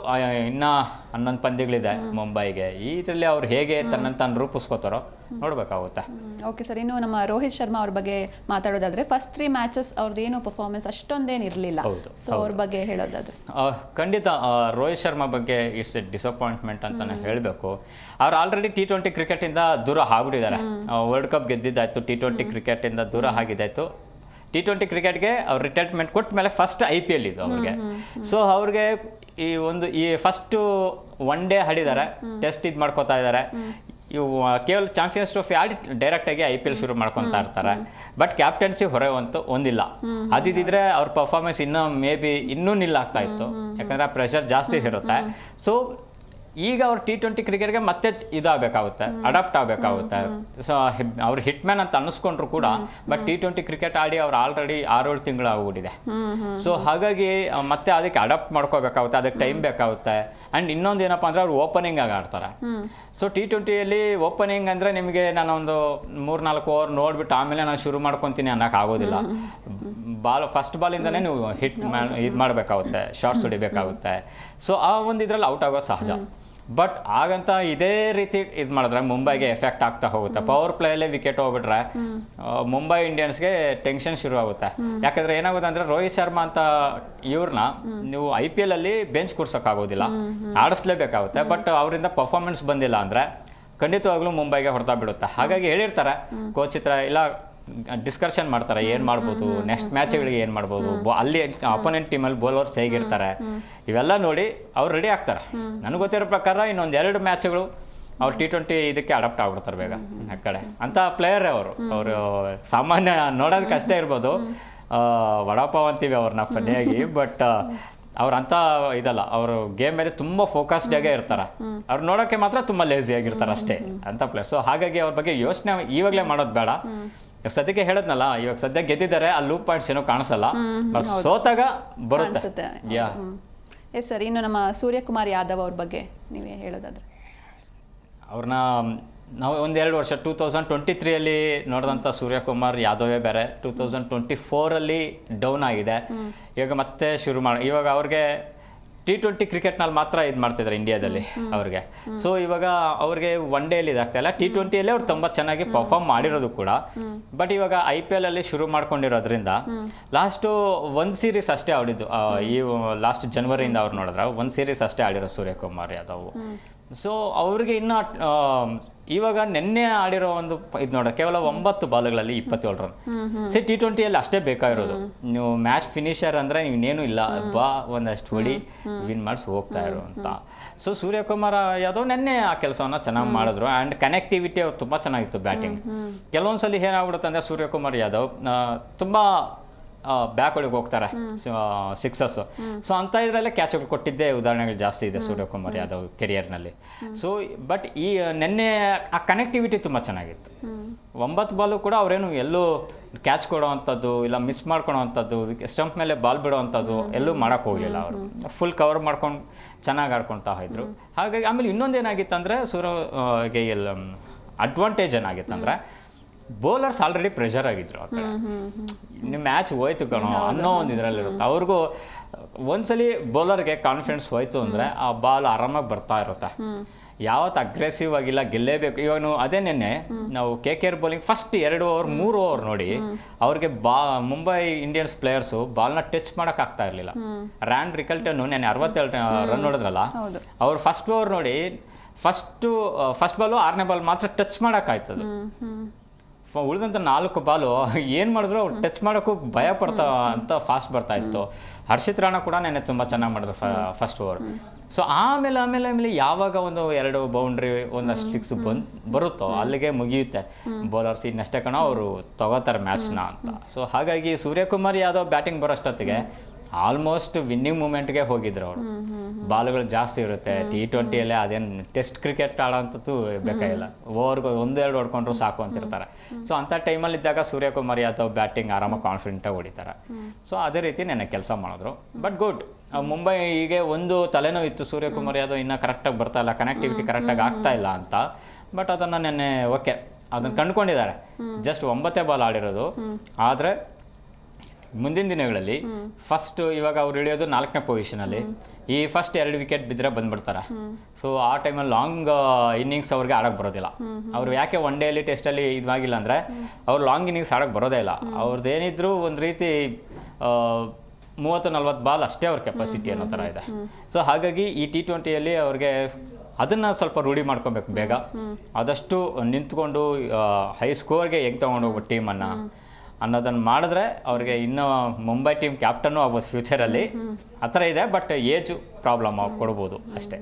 ಇನ್ನ 11 ಪಂದ್ಯಗಳಿದೆ ಮುಂಬೈಗೆ, ಇದರಲ್ಲಿ ಅವ್ರು ಹೇಗೆ ತಾನು ರೂಪಿಸ್ಕೋತಾರೋ ನೋಡ್ಬೇಕಾಗುತ್ತೆ. ಓಕೆ ಸರ್, ಇನ್ನು ನಮ್ಮ ರೋಹಿತ್ ಶರ್ಮಾ ಅವ್ರ ಬಗ್ಗೆ ಮಾತಾಡೋದಾದ್ರೆ ಫಸ್ಟ್ 3 ಮ್ಯಾಚಸ್ ಅವ್ರದ್ದು ಏನು ಪರ್ಫಾರ್ಮೆನ್ಸ್ ಅಷ್ಟೊಂದೇನು ಇರಲಿಲ್ಲ. ಸೊ ಅವ್ರ ಬಗ್ಗೆ ಹೇಳೋದಾದ್ರೆ ಖಂಡಿತ ರೋಹಿತ್ ಶರ್ಮಾ ಬಗ್ಗೆ ಇಟ್ಸ್ ಎ ಡಿಸಪಾಯಿಂಟ್ಮೆಂಟ್ ಅಂತಾನೆ ಹೇಳಬೇಕು. ಅವ್ರು ಆಲ್ರೆಡಿ T20 ಕ್ರಿಕೆಟಿಂದ ದೂರ ಆಗ್ಬಿಟ್ಟಿದ್ದಾರೆ. ವರ್ಲ್ಡ್ ಕಪ್ ಗೆದ್ದಿದ್ದಾಯ್ತು, T20 ಕ್ರಿಕೆಟಿಂದ ದೂರ ಆಗಿದ್ದಾಯ್ತು. T20 ಕ್ರಿಕೆಟ್ಗೆ ಅವ್ರು ರಿಟೈರ್ಮೆಂಟ್ ಕೊಟ್ಟ ಮೇಲೆ ಫಸ್ಟ್ IPL ಇದು ಅವ್ರಿಗೆ. ಸೊ ಅವ್ರಿಗೆ ಈ ಫಸ್ಟು ಒನ್ ಡೇ ಆಡಿದ್ದಾರೆ, ಟೆಸ್ಟ್ ಇದು ಮಾಡ್ಕೋತಾ ಇದ್ದಾರೆ. ಇವು ಕೇವಲ ಚಾಂಪಿಯನ್ಸ್ ಟ್ರೋಫಿ ಆಡಿ ಡೈರೆಕ್ಟಾಗಿ IPL ಶುರು ಮಾಡ್ಕೊತಾ ಇರ್ತಾರೆ. ಬಟ್ ಕ್ಯಾಪ್ಟನ್ಸಿ ಹೊಂದಿಲ್ಲ. ಅದಿದ್ದರೆ ಅವ್ರ ಪರ್ಫಾರ್ಮೆನ್ಸ್ ಮೇ ಬಿ ಇನ್ನೂ ನಿಲ್ಲಾಗ್ತಾ ಇತ್ತು, ಯಾಕಂದರೆ ಆ ಪ್ರೆಷರ್ ಜಾಸ್ತಿ ಇರುತ್ತೆ. ಸೊ ಈಗ ಅವ್ರು T20 ಕ್ರಿಕೆಟ್ಗೆ ಮತ್ತೆ ಇದಾಗಬೇಕಾಗುತ್ತೆ, ಅಡಾಪ್ಟ್ ಆಗಬೇಕಾಗುತ್ತೆ. ಸೊ ಅವ್ರು ಹಿಟ್ ಮ್ಯಾನ್ ಅಂತ ಅನ್ನಿಸ್ಕೊಂಡ್ರು ಕೂಡ, ಬಟ್ T20 ಕ್ರಿಕೆಟ್ ಆಡಿ ಅವ್ರು ಆಲ್ರೆಡಿ 6-7 ತಿಂಗಳು ಆಗ್ಬಿಟ್ಟಿದೆ. ಸೊ ಹಾಗಾಗಿ ಮತ್ತೆ ಅದಕ್ಕೆ ಅಡಾಪ್ಟ್ ಮಾಡ್ಕೋಬೇಕಾಗುತ್ತೆ, ಅದಕ್ಕೆ ಟೈಮ್ ಬೇಕಾಗುತ್ತೆ. ಆ್ಯಂಡ್ ಇನ್ನೊಂದು ಏನಪ್ಪ ಅಂದರೆ ಅವ್ರು ಓಪನಿಂಗ್ ಆಗಿ ಆಡ್ತಾರೆ. ಸೊ T20ಯಲ್ಲಿ ಓಪನಿಂಗ್ ಅಂದರೆ ನಿಮಗೆ ನಾನು ಒಂದು 3-4 ಓವರ್ ನೋಡ್ಬಿಟ್ಟು ಆಮೇಲೆ ನಾನು ಶುರು ಮಾಡ್ಕೊತೀನಿ ಅನ್ನೋಕ್ಕಾಗೋದಿಲ್ಲ. ಫಸ್ಟ್ ಬಾಲಿಂದನೇ ನೀವು ಇದು ಮಾಡಬೇಕಾಗುತ್ತೆ, ಶಾರ್ಟ್ಸ್ ಹೊಡಿಬೇಕಾಗುತ್ತೆ. ಸೊ ಆ ಒಂದು ಇದರಲ್ಲಿ ಔಟ್ ಆಗೋದು ಸಹಜ. ಬಟ್ ಹಾಗಂತ ಇದೇ ರೀತಿ ಇದು ಮಾಡಿದ್ರೆ ಮುಂಬೈಗೆ ಎಫೆಕ್ಟ್ ಆಗ್ತಾ ಹೋಗುತ್ತೆ. ಪವರ್ ಪ್ಲೇಯಲ್ಲೇ ವಿಕೆಟ್ ಹೋಗ್ಬಿಟ್ರೆ ಮುಂಬೈ ಇಂಡಿಯನ್ಸ್ಗೆ ಟೆನ್ಷನ್ ಶುರು ಆಗುತ್ತೆ. ಯಾಕಂದ್ರೆ ಏನಾಗುತ್ತೆ ಅಂದ್ರೆ ರೋಹಿತ್ ಶರ್ಮಾ ಅಂತ ಇವ್ರನ್ನ ನೀವು IPL ಅಲ್ಲಿ ಬೆಂಚ್ ಕೂರ್ಸೋಕ್ಕಾಗೋದಿಲ್ಲ, ಆಡಿಸ್ಲೇಬೇಕಾಗುತ್ತೆ. ಬಟ್ ಅವರಿಂದ ಪರ್ಫಾರ್ಮೆನ್ಸ್ ಬಂದಿಲ್ಲ ಅಂದ್ರೆ ಖಂಡಿತವಾಗ್ಲೂ ಮುಂಬೈಗೆ ಹೊರತಾ ಬಿಡುತ್ತೆ. ಹಾಗಾಗಿ ಹೇಳಿರ್ತಾರೆ ಕೋಚ್ ಹತ್ರ ಇಲ್ಲ ಡಿಸ್ಕಷನ್ ಮಾಡ್ತಾರೆ ಏನು ಮಾಡ್ಬೋದು, ನೆಕ್ಸ್ಟ್ ಮ್ಯಾಚ್ಗಳಿಗೆ ಏನು ಮಾಡ್ಬೋದು, ಅಲ್ಲಿ ಅಪೋನೆಂಟ್ ಟೀಮಲ್ಲಿ ಬೌಲರ್ಸ್ ಹೇಗಿರ್ತಾರೆ ಇವೆಲ್ಲ ನೋಡಿ ಅವ್ರು ರೆಡಿ ಆಗ್ತಾರೆ. ನನಗೆ ಗೊತ್ತಿರೋ ಪ್ರಕಾರ ಇನ್ನೊಂದು 2 ಮ್ಯಾಚ್ಗಳು ಅವ್ರು T20 ಇದಕ್ಕೆ ಅಡಾಪ್ಟ್ ಆಗ್ಬಿಡ್ತಾರೆ ಬೇಗ ಆ ಕಡೆ ಅಂತ ಪ್ಲೇಯರ್ ಅವರು ಸಾಮಾನ್ಯ ನೋಡೋದಕ್ಕೆ ಅಷ್ಟೇ ಇರ್ಬೋದು, ವಡಾಪಾವ್ ಅಂತೀವಿ ಅವ್ರನ್ನ ಫನ್ನಿಯಾಗಿ, ಬಟ್ ಅವ್ರಂತ ಇದಲ್ಲ, ಅವರು ಗೇಮ್ ಮೇಲೆ ತುಂಬ ಫೋಕಸ್ಡ್ ಆಗೇ ಇರ್ತಾರೆ. ಅವ್ರು ನೋಡೋಕ್ಕೆ ಮಾತ್ರ ತುಂಬ ಲೇಸಿ ಆಗಿರ್ತಾರೆ ಅಷ್ಟೇ ಅಂತ ಪ್ಲೇಯರ್. ಸೊ ಹಾಗಾಗಿ ಅವ್ರ ಬಗ್ಗೆ ಯೋಚನೆ ಇವಾಗಲೇ ಮಾಡೋದು ಬೇಡ. ಸದ್ಯಕ್ಕೆ ಹೇಳದ್ನಲ್ಲ, ಇವಾಗ ಸದ್ಯ ಗೆದ್ದಿದ್ದಾರೆ, ಆ ಲೂಪ್ ಪಾಯಿಂಟ್ಸ್ ಏನೋ ಕಾಣಿಸಲ್ಲ, ಬಟ್ ಸೋತಾಗ ಬರುತ್ತೆ. ಎಸ್ ಸರ್, ಇನ್ನು ನಮ್ಮ ಸೂರ್ಯಕುಮಾರ್ ಯಾದವ್ ಅವ್ರ ಬಗ್ಗೆ ನೀವೇ ಹೇಳೋದಾದ್ರೆ? ಅವ್ರನ್ನ ನಾವು 1-2 ವರ್ಷ 2023 ನೋಡಿದಂಥ ಸೂರ್ಯಕುಮಾರ್ ಯಾದವೇ ಬೇರೆ, 2024 ಡೌನ್ ಆಗಿದೆ. ಇವಾಗ ಮತ್ತೆ ಶುರು ಇವಾಗ ಅವ್ರಿಗೆ T20 ಕ್ರಿಕೆಟ್ನಲ್ಲಿ ಮಾತ್ರ ಇದು ಮಾಡ್ತಿದ್ದಾರೆ ಇಂಡಿಯಾದಲ್ಲಿ ಅವ್ರಿಗೆ. ಸೊ ಇವಾಗ ಅವ್ರಿಗೆ ಒನ್ ಡೇಲಿ ಇದಾಗ್ತಾ ಇಲ್ಲ, T20 ಅವ್ರು ತುಂಬ ಚೆನ್ನಾಗಿ ಪರ್ಫಾರ್ಮ್ ಮಾಡಿರೋದು ಕೂಡ. ಬಟ್ ಇವಾಗ IPL ಅಲ್ಲಿ ಶುರು ಮಾಡ್ಕೊಂಡಿರೋದ್ರಿಂದ ಲಾಸ್ಟು 1 ಸೀರೀಸ್ ಅಷ್ಟೇ ಆಡಿದ್ದು. ಈ ಲಾಸ್ಟ್ ಜನವರಿಯಿಂದ ಅವ್ರು ನೋಡಿದ್ರೆ 1 ಸೀರೀಸ್ ಅಷ್ಟೇ ಆಡಿರೋ ಸೂರ್ಯಕುಮಾರ್ ಯಾದವ್. ಸೊ ಅವ್ರಿಗೆ ಇನ್ನು ಇವಾಗ ನಿನ್ನೆ ಆಡಿರೋ ಒಂದು ಇದು ನೋಡ್ರೆ ಕೇವಲ 9 ಬಾಲ್ಗಳಲ್ಲಿ 27 ರನ್. T20 ಅಷ್ಟೇ ಬೇಕಾಗಿರೋದು. ನೀವು ಮ್ಯಾಚ್ ಫಿನಿಷರ್ ಅಂದ್ರೆ ನೀವೇನು ಇಲ್ಲ, ಬಾ ಒಂದಷ್ಟು ಹೊಡಿ ವಿನ್ ಮಾಡಿಸಿ ಹೋಗ್ತಾ ಇರೋ ಅಂತ. ಸೊ ಸೂರ್ಯಕುಮಾರ್ ಯಾದವ್ ನಿನ್ನೆ ಆ ಕೆಲಸವನ್ನ ಚೆನ್ನಾಗಿ ಮಾಡಿದ್ರು. ಆ್ಯಂಡ್ ಕನೆಕ್ಟಿವಿಟಿ ಅವ್ರು ತುಂಬ ಚೆನ್ನಾಗಿತ್ತು ಬ್ಯಾಟಿಂಗ್. ಕೆಲವೊಂದ್ಸಲಿ ಏನಾಗ್ಬಿಡುತ್ತೆ ಅಂದರೆ ಸೂರ್ಯಕುಮಾರ್ ಯಾದವ್ ತುಂಬ ಬ್ಯಾಕ್ ಒಳಗೆ ಹೋಗ್ತಾರೆ ಸಿಕ್ಸಸ್ಸು. ಸೊ ಅಂತ ಇದರಲ್ಲೇ ಕ್ಯಾಚ್ಗಳು ಕೊಟ್ಟಿದ್ದೇ ಉದಾಹರಣೆಗಳು ಜಾಸ್ತಿ ಇದೆ ಸೂರ್ಯಕುಮಾರ್ ಯಾದವ್ ಕೆರಿಯರ್ನಲ್ಲಿ. ಸೊ ಬಟ್ ಈ ನಿನ್ನೆ ಆ ಕನೆಕ್ಟಿವಿಟಿ ತುಂಬ ಚೆನ್ನಾಗಿತ್ತು. 9 ಬಾಲು ಕೂಡ ಅವರೇನು ಎಲ್ಲೂ ಕ್ಯಾಚ್ ಕೊಡೋ ಅಂಥದ್ದು ಇಲ್ಲ ಮಿಸ್ ಮಾಡ್ಕೊಳೋ ಅಂಥದ್ದು, ಸ್ಟಂಪ್ ಮೇಲೆ ಬಾಲ್ ಬಿಡೋ ಅಂಥದ್ದು ಎಲ್ಲೂ ಮಾಡೋಕ್ಕೆ ಹೋಗಲಿಲ್ಲ. ಅವರು ಫುಲ್ ಕವರ್ ಮಾಡ್ಕೊಂಡು ಚೆನ್ನಾಗಿ ಆಡ್ಕೊಳ್ತಾ ಇದ್ರು. ಹಾಗಾಗಿ ಆಮೇಲೆ ಇನ್ನೊಂದೇನಾಗಿತ್ತು ಅಂದರೆ ಸೂರ್ಯಗೆ ಅಡ್ವಾಂಟೇಜ್ ಏನಾಗಿತ್ತಂದರೆ ಬೌಲರ್ಸ್ ಆಲ್ರೆಡಿ ಪ್ರೆಷರ್ ಆಗಿದ್ರು ಆ ಕಡೆ, ನಿಮ್ಮ ಮ್ಯಾಚ್ ಹೋಯ್ತು ಕಣೋ ಅನ್ನೋ ಒಂದು ಇದರಲ್ಲಿರುತ್ತೆ. ಅವ್ರಿಗೂ ಒಂದ್ಸಲಿ ಬೌಲರ್ಗೆ ಕಾನ್ಫಿಡೆನ್ಸ್ ಹೋಯ್ತು ಅಂದರೆ ಆ ಬಾಲ್ ಆರಾಮಾಗಿ ಬರ್ತಾ ಇರುತ್ತೆ. ಯಾವತ್ತು ಅಗ್ರೆಸಿವ್ ಆಗಿಲ್ಲ, ಗೆಲ್ಲೇಬೇಕು. ಇವಾಗ ನಾವು ಅದೇ ನೆನ್ನೆ ನಾವು KKR bowling first 2 over 3 over ನೋಡಿ ಅವ್ರಿಗೆ ಮುಂಬೈ ಇಂಡಿಯನ್ಸ್ ಪ್ಲೇಯರ್ಸು ಬಾಲ್ನ ಟಚ್ ಮಾಡೋಕೆ ಆಗ್ತಾ ಇರಲಿಲ್ಲ. ರ್ಯಾನ್ ರಿಕಲ್ಟನ್ನು ನೆನ್ನೆ 67 ರನ್ ನೋಡಿದ್ರಲ್ಲ, ಅವ್ರು ಫಸ್ಟ್ ಓವರ್ ನೋಡಿ ಫಸ್ಟ್ ಬಾಲು 6ನೇ ಬಾಲ್ ಮಾತ್ರ ಟಚ್ ಮಾಡೋಕ್ಕಾಯ್ತದು. ಉಳಿದಂಥ 4 ಬಾಲು ಏನು ಮಾಡಿದ್ರು ಅವ್ರು ಟಚ್ ಮಾಡೋಕ್ಕೂ ಭಯ ಪಡ್ತಾ ಅಂತ ಫಾಸ್ಟ್ ಬರ್ತಾ ಇತ್ತು. ಹರ್ಷಿತ್ ರಾಣಾ ಕೂಡ ನೆನ್ನೆ ತುಂಬ ಚೆನ್ನಾಗಿ ಮಾಡಿದ್ರು ಫಸ್ಟ್ ಓವರ್. ಸೊ ಆಮೇಲೆ ಯಾವಾಗ ಒಂದು 2 ಬೌಂಡ್ರಿ ಒಂದಷ್ಟು 6 ಬರುತ್ತೋ ಅಲ್ಲಿಗೆ ಮುಗಿಯುತ್ತೆ. ಬೌಲರ್ಸ್ ಇನ್ನಷ್ಟೇ ಕಣ ಅವರು ತಗೋತಾರೆ ಮ್ಯಾಚ್ನ ಅಂತ. ಸೊ ಹಾಗಾಗಿ ಸೂರ್ಯಕುಮಾರ್ ಯಾದವ್ ಬ್ಯಾಟಿಂಗ್ ಬರೋಷ್ಟೊತ್ತಿಗೆ ಆಲ್ಮೋಸ್ಟ್ ವಿನ್ನಿಂಗ್ ಮೂಮೆಂಟ್ಗೆ ಹೋಗಿದ್ರು ಅವರು. ಬಾಲ್ಗಳು ಜಾಸ್ತಿ ಇರುತ್ತೆ. T20 ಅದೇನು ಟೆಸ್ಟ್ ಕ್ರಿಕೆಟ್ ಆಡೋಂಥದ್ದು ಬೇಕಾಗಿಲ್ಲ, ಓವರ್ಗೆ 1-2 ಹೊಡ್ಕೊಂಡ್ರು ಸಾಕು ಅಂತಿರ್ತಾರೆ. ಸೊ ಅಂಥ ಟೈಮಲ್ಲಿ ಇದ್ದಾಗ ಸೂರ್ಯಕುಮಾರ್ ಯಾದವ್ ಬ್ಯಾಟಿಂಗ್ ಆರಾಮಾಗಿ ಕಾನ್ಫಿಡೆಂಟಾಗಿ ಹೊಡಿತಾರೆ. ಸೊ ಅದೇ ರೀತಿ ನೆನ್ನೆ ಕೆಲಸ ಮಾಡಿದ್ರು. ಬಟ್ ಗುಡ್, ಮುಂಬೈಗೆ ಒಂದು ತಲೆನೋವು ಇತ್ತು, ಸೂರ್ಯಕುಮಾರ್ ಯಾದವ್ ಇನ್ನೂ ಕರೆಕ್ಟಾಗಿ ಬರ್ತಾ ಇಲ್ಲ, ಕನೆಕ್ಟಿವಿಟಿ ಕರೆಕ್ಟಾಗಿ ಆಗ್ತಾ ಇಲ್ಲ ಅಂತ. ಬಟ್ ಅದನ್ನು ನೆನ್ನೆ ಓಕೆ ಅದನ್ನು ಕಂಡುಕೊಂಡಿದ್ದಾರೆ. ಜಸ್ಟ್ 9 ಬಾಲ್ ಆಡಿರೋದು. ಆದರೆ ಮುಂದಿನ ದಿನಗಳಲ್ಲಿ ಫಸ್ಟ್ ಇವಾಗ ಅವ್ರು ಇಳಿಯೋದು 4ನೇ ಪೊಸಿಷನಲ್ಲಿ. ಈ ಫಸ್ಟ್ 2 ವಿಕೆಟ್ ಬಿದ್ದರೆ ಬಂದ್ಬಿಡ್ತಾರೆ. ಸೊ ಆ ಟೈಮಲ್ಲಿ ಲಾಂಗ್ ಇನ್ನಿಂಗ್ಸ್ ಅವ್ರಿಗೆ ಆಡೋಕ್ಕೆ ಬರೋದಿಲ್ಲ. ಅವ್ರು ಯಾಕೆ ಒನ್ ಡೇಲಿ ಟೆಸ್ಟಲ್ಲಿ ಇದಾಗಿಲ್ಲ ಅಂದರೆ ಅವ್ರು ಲಾಂಗ್ ಇನ್ನಿಂಗ್ಸ್ ಆಡೋಕ್ಕೆ ಬರೋದೇ ಇಲ್ಲ. ಅವ್ರದ್ದು ಏನಿದ್ರು ಒಂದು ರೀತಿ 30-40 ಬಾಲ್ ಅಷ್ಟೇ ಅವ್ರ ಕೆಪಾಸಿಟಿ ಅನ್ನೋ ಥರ ಇದೆ. ಸೊ ಹಾಗಾಗಿ ಈ T20 ಅವ್ರಿಗೆ ಅದನ್ನು ಸ್ವಲ್ಪ ರೂಢಿ ಮಾಡ್ಕೊಬೇಕು ಬೇಗ. ಆದಷ್ಟು ನಿಂತ್ಕೊಂಡು ಹೈ ಸ್ಕೋರ್ಗೆ ಹೆಂಗೆ ತೊಗೊಂಡು ಹೋಗ್ಬೋದು ಟೀಮನ್ನು ಅನ್ನೋದನ್ನು ಮಾಡಿದ್ರೆ ಅವ್ರಿಗೆ ಇನ್ನೂ ಮುಂಬೈ ಟೀಮ್ ಕ್ಯಾಪ್ಟನ್ನು ಆಗ್ಬೋದು ಫ್ಯೂಚರಲ್ಲಿ. ಆ ಥರ ಇದೆ. ಬಟ್ ಏಜು ಪ್ರಾಬ್ಲಮ್ ಕೊಡ್ಬೋದು ಅಷ್ಟೇ.